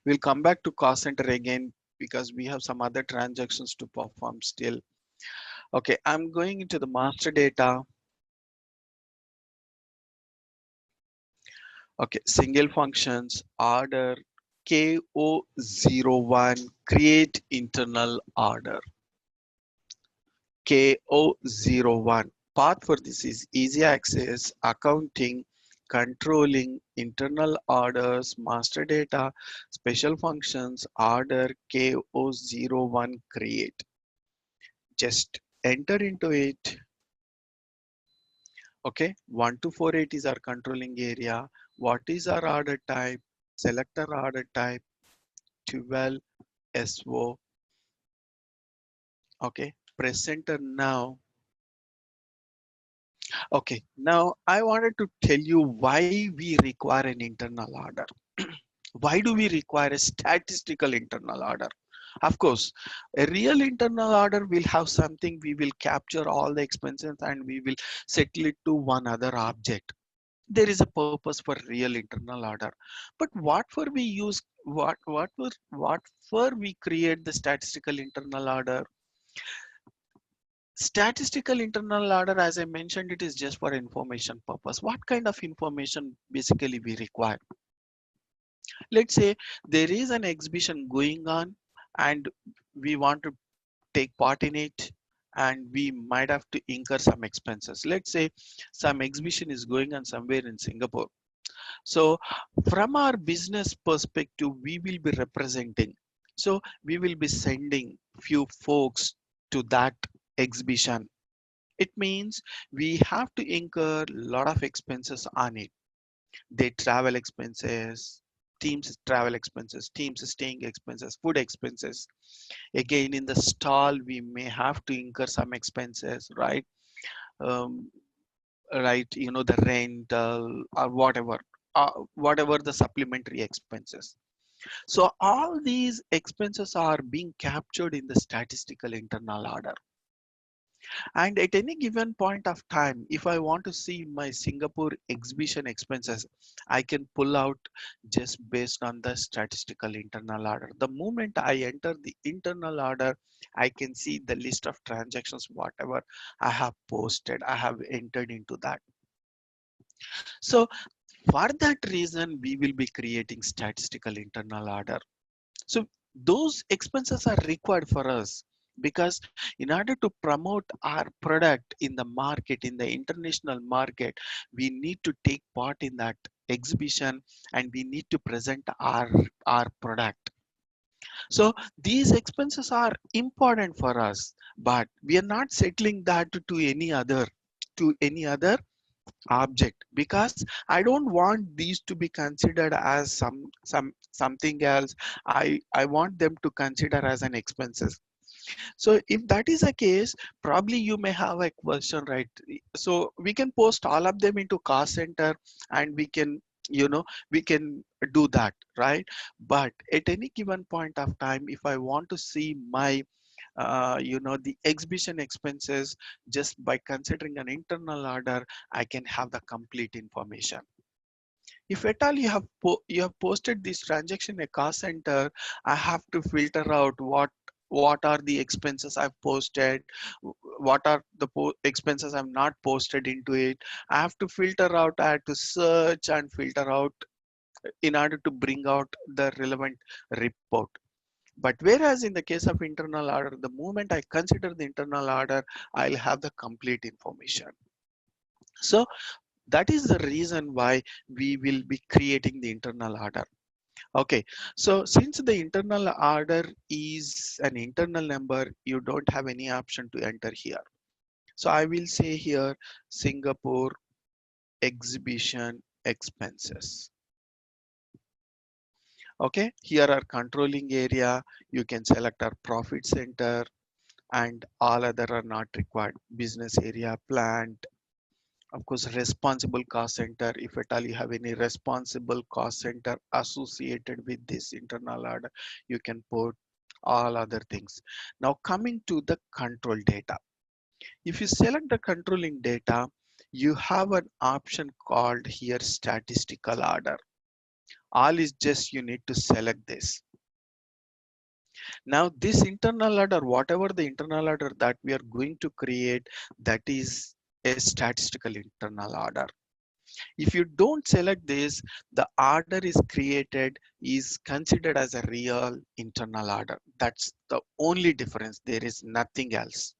We'll come back to cost center again because we have some other transactions to perform still. Okay, I'm going into the master data. Okay, single functions, order KO01, create internal order. KO01. Path for this is easy access, accounting, controlling, internal orders, master data, special functions, order KO01, create. Just enter into it. Okay, 1248 is our controlling area. What is our order type? Select our order type, 12 SO. Okay, press enter now. Okay, now I wanted to tell you why we require an internal order. Why do we require a statistical internal order? Of course, a real internal order will have something, we will capture all the expenses and we will settle it to one other object. There is a purpose for real internal order. But what for we use, what for we create the statistical internal order? Statistical internal order, as I mentioned, it is just for information purpose. What kind of information basically we require? Let's say there is an exhibition going on and we want to take part in it, and we might have to incur some expenses. Let's say some exhibition is going on somewhere in Singapore. So from our business perspective, we will be representing. So we will be sending few folks to that exhibition. It means we have to incur a lot of expenses on it. Their travel expenses, teams travel expenses, teams staying expenses, food expenses. Again, in the stall, we may have to incur some expenses, right? Um, right, the rental or whatever the supplementary expenses. So all these expenses are being captured in the statistical internal order. And at any given point of time, if I want to see my Singapore exhibition expenses, I can pull out just based on the statistical internal order. The moment I enter the internal order, I can see the list of transactions, whatever I have posted, I have entered into that. So for that reason, we will be creating statistical internal order. So those expenses are required for us because in order to promote our product in the market, in the international market, we need to take part in that exhibition and we need to present our product. So these expenses are important for us, but we are not settling that to any other object, because I don't want these to be considered as something else. I want them to consider as an expenses. So if that is the case, probably you may have a question, right? So we can post all of them into cost center and we can do that, right? But at any given point of time, if I want to see my the exhibition expenses, just by considering an internal order, I can have the complete information. If at all you have posted this transaction in a cost center, I have to filter out what are the expenses I've posted, what are the expenses I've not posted into it. I have to filter out, I have to search and filter out in order to bring out the relevant report. But whereas in the case of internal order, the moment I consider the internal order, I'll have the complete information. So that is the reason why we will be creating the internal order. Okay, so since the internal order is an internal number, you don't have any option to enter here. So I will say here Singapore exhibition expenses. Okay, here are controlling area. You can select our profit center and all other are not required. Business area, plant, of course, responsible cost center. If at all you have any responsible cost center associated with this internal order, you can put all other things. Now coming to the control data. If you select the controlling data, you have an option called here statistical order. All is just you need to select this. Now this internal order, whatever the internal order that we are going to create, that is a statistical internal order. If you don't select this, the order is created is considered as a real internal order. That's the only difference. There is nothing else.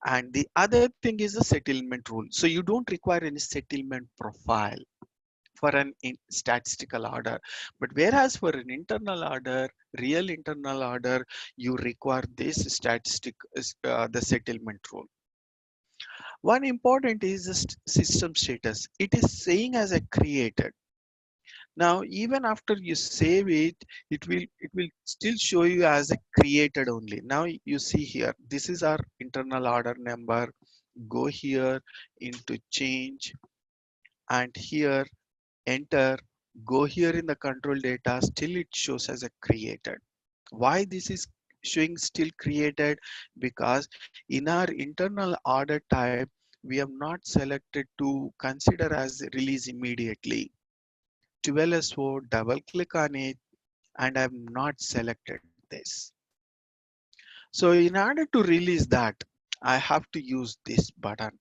And the other thing is the settlement rule. So you don't require any settlement profile for an statistical order. But whereas for an internal order, real internal order, you require this the settlement rule. One important is the system status. It is saying as a created. Now, even after you save it, it will still show you as a created only. Now you see here, this is our internal order number. Go here into change and here enter. Go here in the control data. Still it shows as a created. Why this is showing still created? Because in our internal order type, we have not selected to consider as release immediately. 12SO, double click on it, and I've not selected this. So in order to release that, I have to use this button.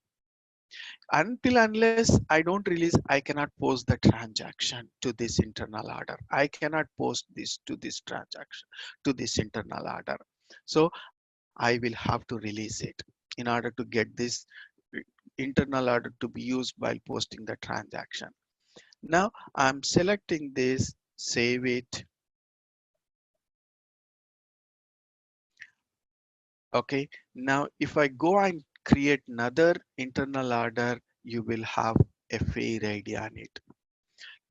Until unless I don't release, I cannot post the transaction to this internal order. I cannot post this to this transaction to this internal order. So I will have to release it in order to get this internal order to be used while posting the transaction. Now I'm selecting this, save it. Okay. Now if I go and create another internal order, you will have a fair idea on it.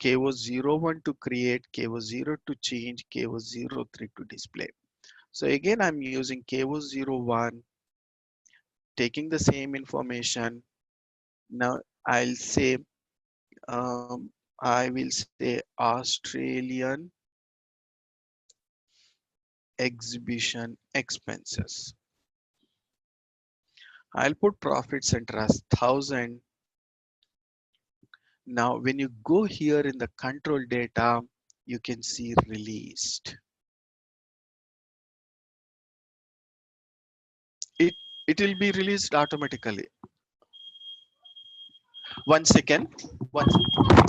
KO01 to create, KO0 to change, KO03 to display. So again, I'm using KO01, taking the same information. Now I'll say, I will say Australian exhibition expenses. I'll put profit center as 1000. Now, when you go here in the control data, you can see released. It, it will be released automatically. 1 second. One second.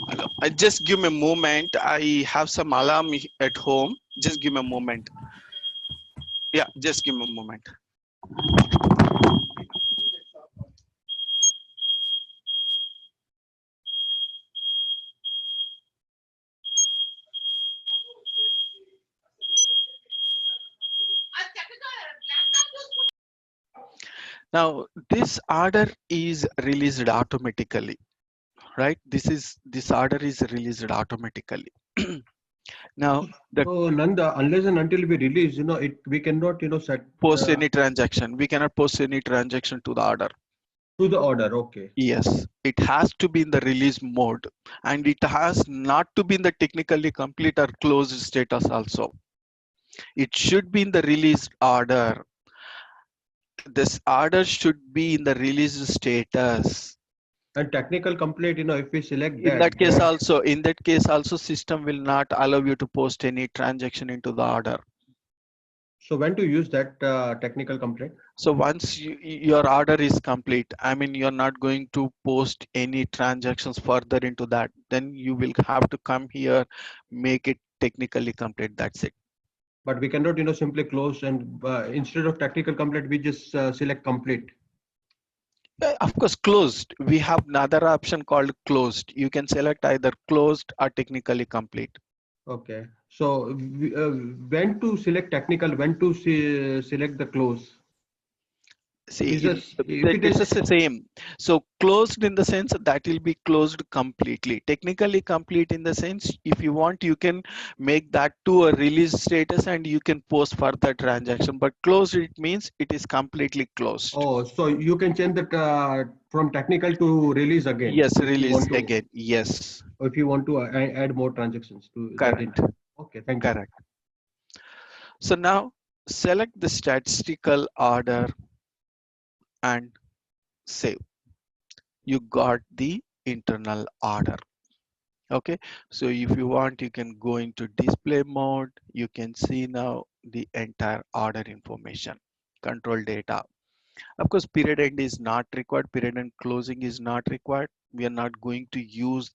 Hello. Just give me a moment. I have some alarm at home. Just give me a moment. Yeah, just give me a moment. Now, this order is released automatically, right? This order is released automatically. Now, the So Nanda, unless and until we release, we cannot, set post any transaction. We cannot post any transaction to the order. to the order. Okay. Yes, it has to be in the release mode, and it has not to be in the technically complete or closed status also. It should be in the release order. This order should be in the release status. And technical complete, if we select In that, that case then also, system will not allow you to post any transaction into the order. so when to use that technical complete? So once your order is complete, I mean, you're not going to post any transactions further into that, then you will have to come here, make it technically complete. That's it. But we cannot, simply close and instead of technical complete, we just select complete. Of course, closed. We have another option called closed. You can select either closed or technically complete. Okay. So when to select technical, when to select the close? See, Is this if that it this is is the same. So closed in the sense that will be closed completely. Technically complete in the sense, if you want, you can make that to a release status and you can post further transaction. But closed, it means it is completely closed. oh, so you can change that from technical to release again Yes, if you release want to. again. Yes, If you want to add more transactions to that correct, internal. Okay, thank you. correct. So now select the statistical order and save. You got the internal order. Okay, so if you want, you can go into display mode. You can see now the entire order information, control data. Of course, period end is not required. Period end closing is not required. We are not going to use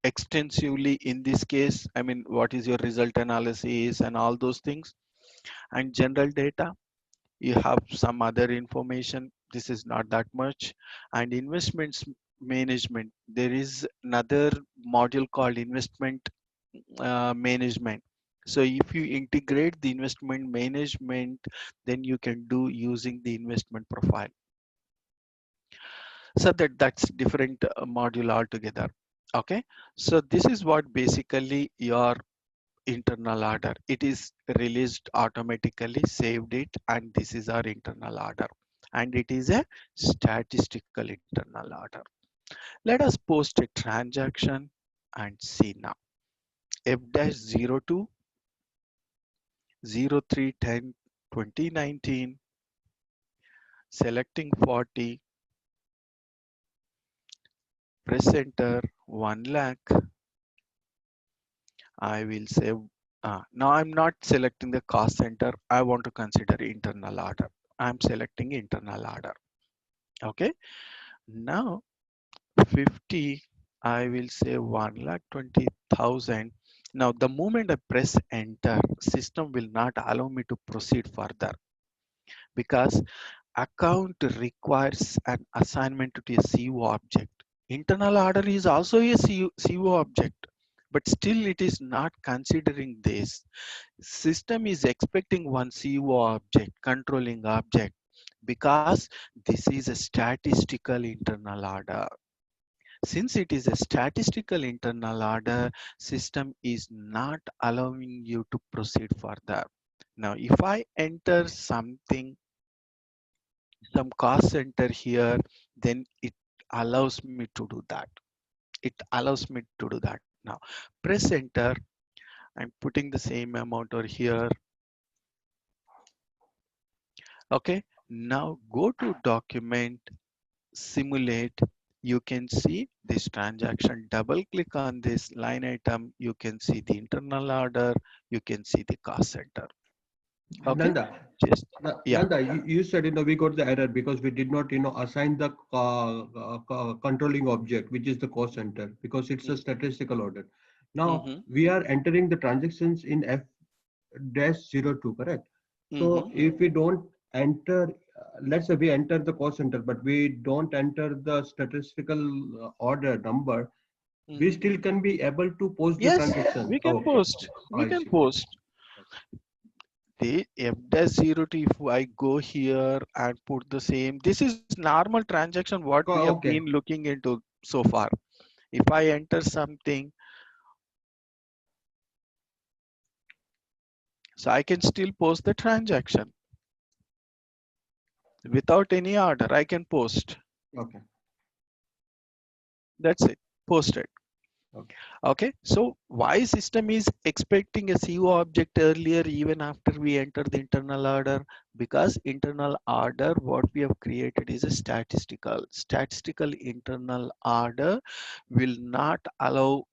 extensively in this case. I mean, what is your result analysis and all those things, and general data. You have some other information. This is not that much. And investments management. There is another module called investment management. So if you integrate the investment management, then you can do using the investment profile. So that's different module altogether. Okay, so this is what basically your internal order. It is released automatically, saved it, and this is our internal order, and it is a statistical internal order. Let us post a transaction and see now. F-02 0310 2019, selecting 40, press enter, 1 lakh. I will say, now I'm not selecting the cost center. I want to consider internal order. I'm selecting internal order. Okay. Now 50, I will say 1,20,000. Now the moment I press enter, system will not allow me to proceed further because account requires an assignment to a CO object. Internal order is also a CO object, but still it is not considering this. System is expecting one CO object, controlling object, because this is a statistical internal order. Since it is a statistical internal order, system is not allowing you to proceed further. Now, if I enter something, some cost center here, then it allows me to do that. It allows me to do that. Now, press enter. I'm putting the same amount over here. Okay. Now go to document, simulate. You can see this transaction. Double click on this line item. You can see the internal order. You can see the cost center. Okay. Nanda, Just yeah. Nanda, you said we got the error because we did not assign the controlling object, which is the cost center, because it's a statistical order. Now Mm-hmm. we are entering the transactions in F-02, correct? Mm-hmm. So if we don't enter, let's say we enter the cost center, but we don't enter the statistical order number, we Mm-hmm. still can be able to post the Yes, transaction. we can Okay, post. We I can see. post. The F-02, if I go here and put the same, this is normal transaction what we have been Okay. looking into so far. If I enter something, so I can still post the transaction without any order. I can post. Okay. That's it. Posted. Okay. Okay. So why system is expecting a CO object earlier even after we enter the internal order? Because internal order what we have created is a statistical internal order will not allow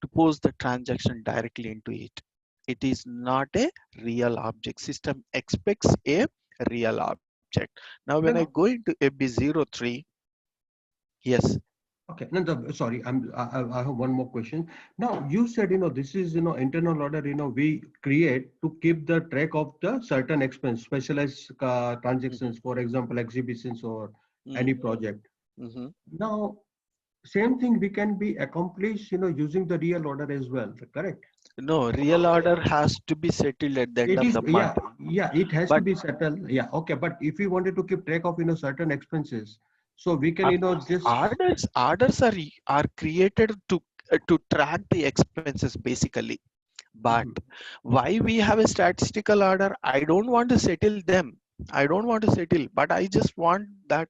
to post the transaction directly into it. It is not a real object. System expects a real object. Now when I No, go no. into AB03, yes. Okay. No, sorry. I have one more question. Now you said this is internal order. We create to keep the track of the certain expense, specialized transactions, for example, exhibitions or any Mm-hmm. project. Mm-hmm. Now same thing we can be accomplished using the real order as well. Correct? No, real order has to be settled at the end It of is, the month. yeah, it has to But be settled. Yeah, okay. But if we wanted to keep track of certain expenses, so we can just. orders are created to track the expenses basically. But Mhm. why we have a statistical order? I don't want to settle them. I don't want to settle, but I just want that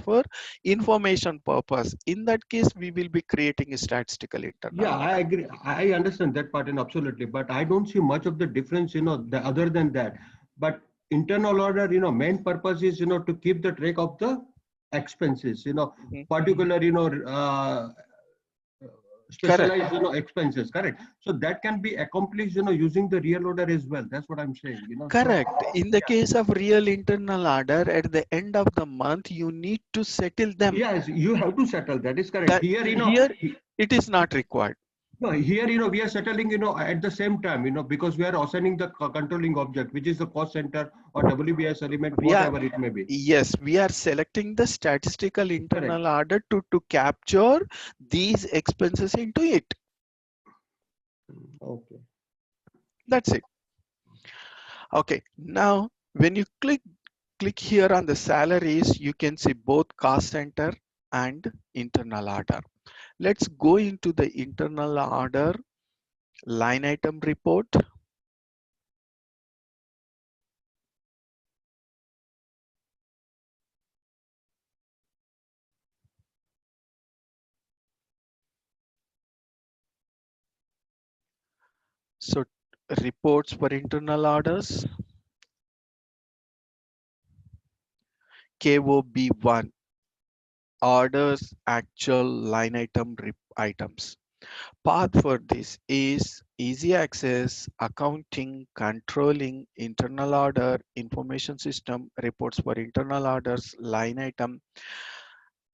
for information purpose. In that case, we will be creating a statistical internal Yeah, I order. agree. I understand that part and absolutely, but I don't see much of the difference, other than that. But internal order, main purpose is, to keep the track of the expenses, Mhm. particular, Correct. specialized, expenses, correct? So that can be accomplished, using the real order as well. That's what I'm saying, so. Correct. In the case of real internal order, at the end of the month, you need to settle them. Yes, you have to settle. That is correct. That Here, here, It is not required. No, here, we are settling, at the same time, because we are assigning the controlling object, which is the cost center or WBS element, We are, whatever it may be. yes, we are selecting the statistical Correct. internal order to capture these expenses into it. Okay. That's it. Okay. Now, when you click here on the salaries, you can see both cost center and internal order. Let's go into the internal order line item report. So reports for internal orders, KOB1, orders actual line item items. Path for this is easy access, accounting, controlling, internal order, information system, reports for internal orders, line item,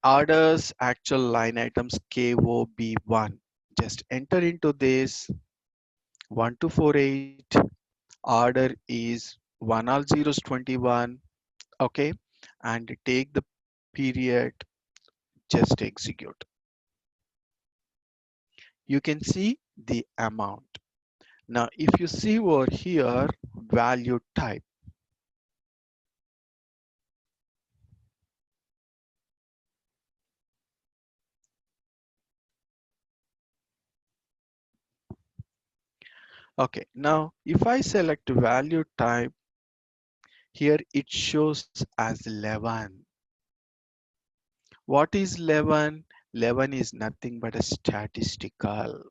orders, actual line items, KOB1. Just enter into this 1248, order is 1 all zeros 21, okay, and take the period, just execute. You can see the amount. Now, if you see over here, value type, okay, now if I select value type, here it shows as 11. What is 11? 11 is nothing but a statistical,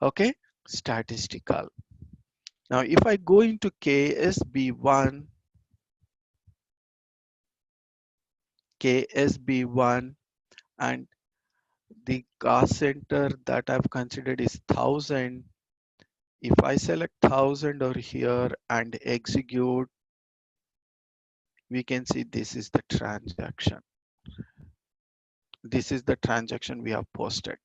okay, statistical. Now, if I go into KSB1, KSB1, and the cost center that I've considered is 1000. If I select 1000 over here and execute, we can see this is the transaction. This is the transaction we have posted.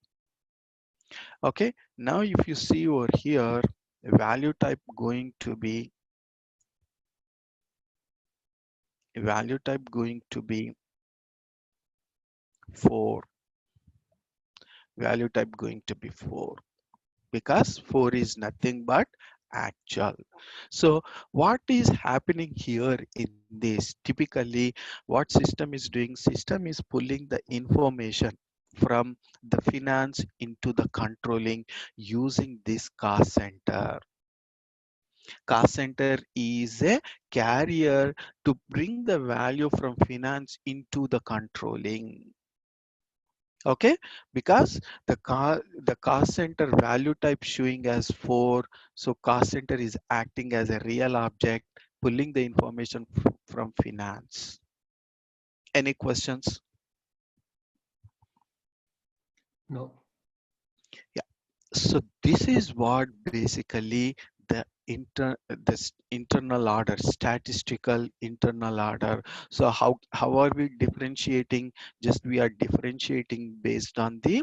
Okay, now if you see over here, value type going to be value type going to be 4. Value type going to be 4 because 4 is nothing but actual. So what is happening here in this? Typically, what system is doing? System is pulling the information from the finance into the controlling using this cost center. Cost center is a carrier to bring the value from finance into the controlling. Okay, because the cost center value type showing as 4, so cost center is acting as a real object pulling the information from finance. Any questions? No. Yeah, so this is what basically the this internal order, statistical internal order. So how are we differentiating? Just we are differentiating based on the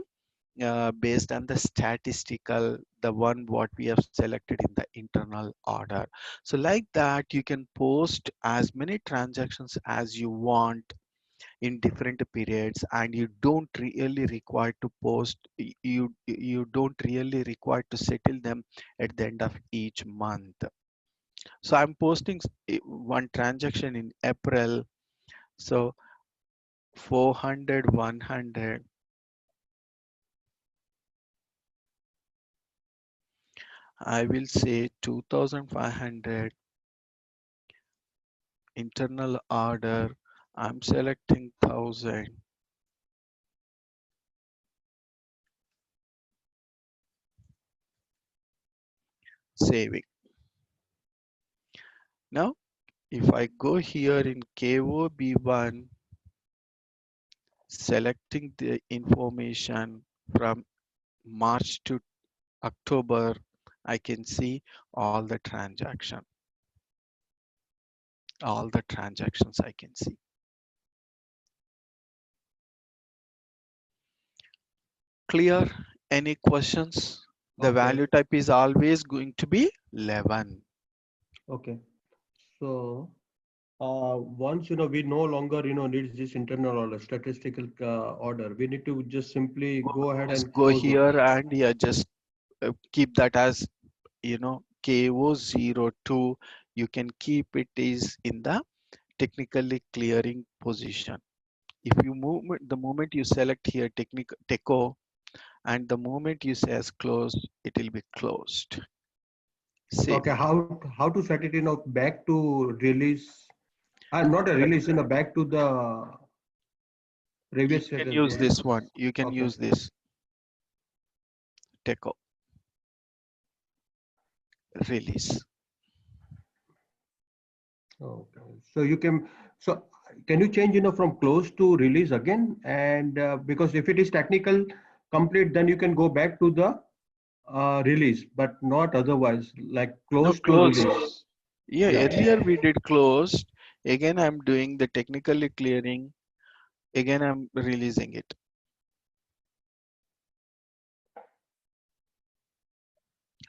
statistical, the one what we have selected in the internal order. So like that, you can post as many transactions as you want in different periods, and you don't really require to post, you don't really require to settle them at the end of each month. So I'm posting one transaction in April. So 400, 100, I will say 2500. Internal order, I'm selecting 1000, saving. Now, if I go here in KOB1, selecting the information from March to October, I can see all the transactions I can see. Clear? Any questions? The Okay. value type is always going to be 11. Okay. So once we no longer needs this internal order, statistical order, we need to just simply go ahead Just and go close it. here and yeah, just keep that as KO02. You can keep it is in the technically clearing position. If you move the moment you select here technical techo and the moment you say as closed, it will be closed. Save Okay, it. how to set it back to release, not a Uh, release, back to the You previous can status. use this one. You can Okay. use this techo release. Okay. So you can, so can you change, from close to release again? And because if it is technical complete, then you can go back to the release, but not otherwise, like No, close to closed. release. Yeah, Yeah. earlier we did closed. Again, I'm doing the technically clearing. Again, I'm releasing it.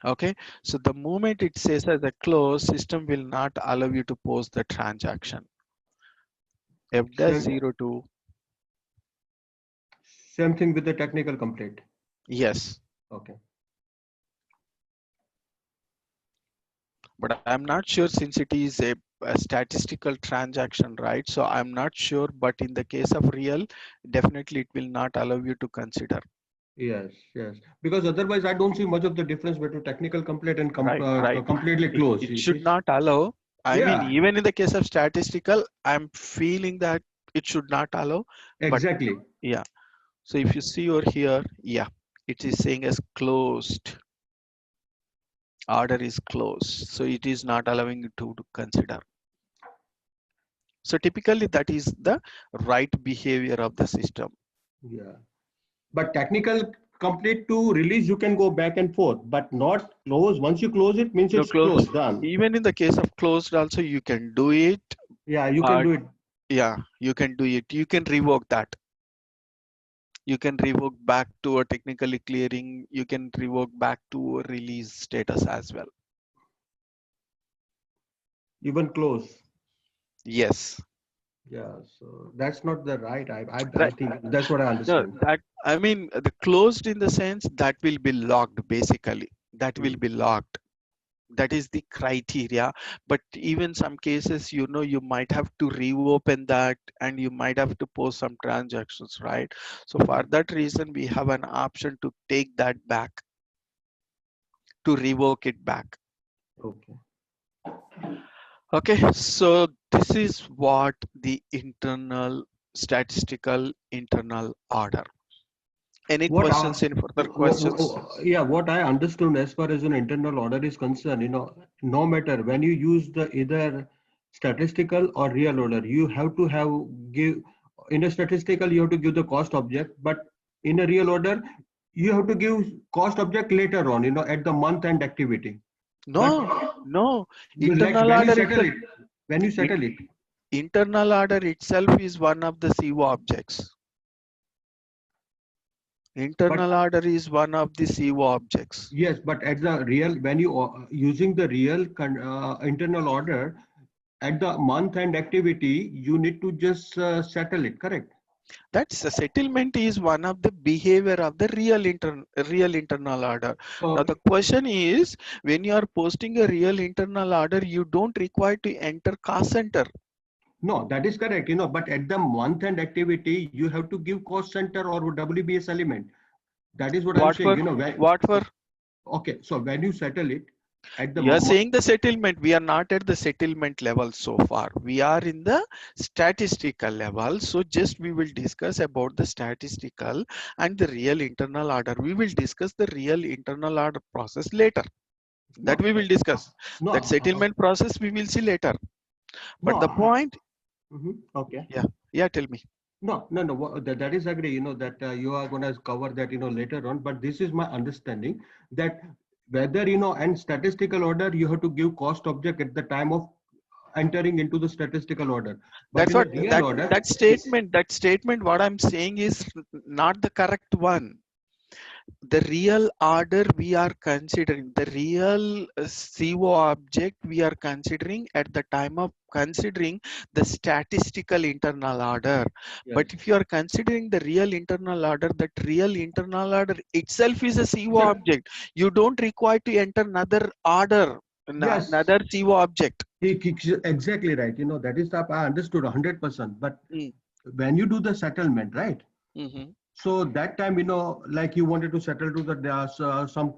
Okay, so the moment it says as a close, system will not allow you to post the transaction. F dash Same, 02. same thing with the technical complete. Yes, Okay. but I'm not sure since it is a statistical transaction, right? So I'm not sure, but in the case of real, definitely it will not allow you to consider. Yes, yes. Because otherwise, I don't see much of the difference between technical complete and Right, right. completely close. It should not allow. I mean, Yeah, even in the case of statistical, I'm feeling that it should not allow, but exactly. yeah. So if you see over here, yeah, it is saying as closed. Order is closed. So it is not allowing you to consider. So typically that is the right behavior of the system. Yeah. But technical complete to release, you can go back and forth, but not close. Once you close it, means No it's close. closed, done. Even in the case of closed also you can do it, Yeah, you can but do it. yeah, you can do it. You can revoke that. You can revoke back to a technically clearing. You can revoke back to a release status as well. Even close. Yes. Yeah, so that's not the right. I Right. think that's what I No, understand. that I mean the closed in the sense that will be locked basically. That will Hmm. be locked. That is the criteria. But even some cases, you might have to reopen that and you might have to post some transactions, right? So for that reason, we have an option to take that back, to revoke it back. Okay. Okay, so this is what the internal statistical internal order. Any What questions? Any further questions? yeah, what I understood as far as an internal order is concerned, no matter when you use the either statistical or real order, you have to have give in a statistical you have to give the cost object, but in a real order you have to give cost object later on, at the month end activity. But No, no. like Internal when you order settle itself. it, when you in- settle it, Internal order itself is one of the CO objects. but Internal order is one of the CO objects. yes, but at the real when you using the real internal order at the month end activity, you need to just settle it, correct? That's a settlement is one of the behavior of the real internal order. Now Okay. the question is, when you are posting a real internal order, you don't require to enter cost center. No, that is correct, but at the month end activity, you have to give cost center or WBS element. That is what I'm What saying, for? What for? okay, so when you settle it at the You are saying the settlement. We are not at the settlement level so far. We are in the statistical level. So just we will discuss about the statistical and the real internal order. We will discuss the real internal order process later. That no, we will discuss. no, That settlement process we will see later. But the no, point, okay. yeah, yeah, tell me. No. That is agree. That you are going to cover that. Later on. But this is my understanding that whether and statistical order, you have to give cost object at the time of entering into the statistical order. But That's in a what real that order, that statement. That statement. What I'm saying is not the correct one. The real order we are considering, the real CO object we are considering at the time of considering the statistical internal order. Yes. But if you are considering the real internal order, that real internal order itself is a CO Yeah. object. You don't require to enter another order, Yes. another CO object. Exactly right. That is the I understood 100%. But Mm. when you do the settlement, right? Mhm. So that time, like you wanted to settle to the some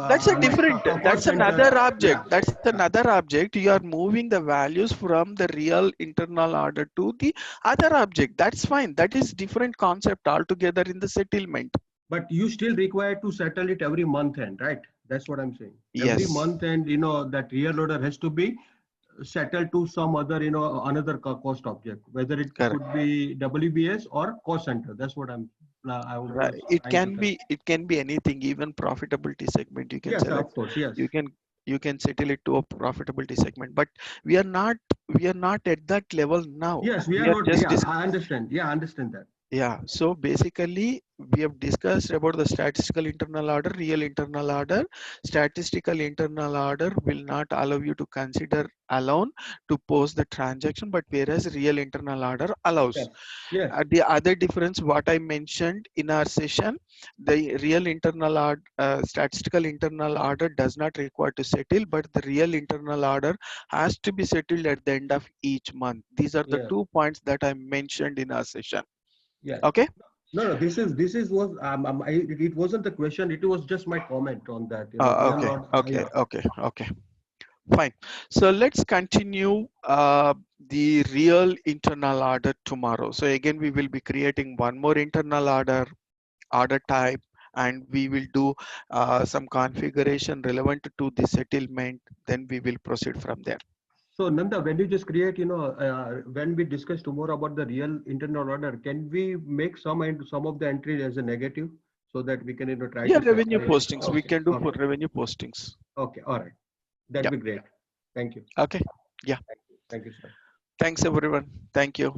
That's a like different, cost that's center. another Yeah. object. That's another object. You are moving the values from the real internal order to the other object. That's fine. That is different concept altogether in the settlement. But you still require to settle it every month end, right? That's what I'm saying. Every Yes, month end, that real order has to be settled to some other, another cost object, whether it correct. could be WBS or cost center. That's what I Right. was It trying to can tell. be, it can be anything, even profitability segment you can Yes, select. of course. Yes. You can, you can settle it to a profitability segment. But we are not, we are not at that level now. Yes, we are We are not. just Yeah, I understand. Yeah, I understand that. Yeah, so basically we have discussed about the statistical internal order, real internal order. Statistical internal order will not allow you to consider alone to post the transaction, but whereas real internal order allows. Yes. Yes. The other difference, what I mentioned in our session, the real internal order, statistical internal order does not require to settle, but the real internal order has to be settled at the end of each month. These are the Yeah. 2 points that I mentioned in our session. Yes. Okay. No, no. This is was it wasn't the question. It was just my comment on that. Real Okay. or Okay. yeah. Okay. Okay. Fine. So let's continue the real internal order tomorrow. So again, we will be creating one more internal order type, and we will do some configuration relevant to the settlement. Then we will proceed from there. So Nanda, when you just create, when we discuss tomorrow about the real internal order, can we make some of the entries as a negative so that we can try Yeah, to revenue separate? postings. We Okay, can do for okay, revenue postings. okay. All right, that'd Yeah. be great. Thank you. Okay. Yeah. Thank you, sir. Thanks everyone. Thank you.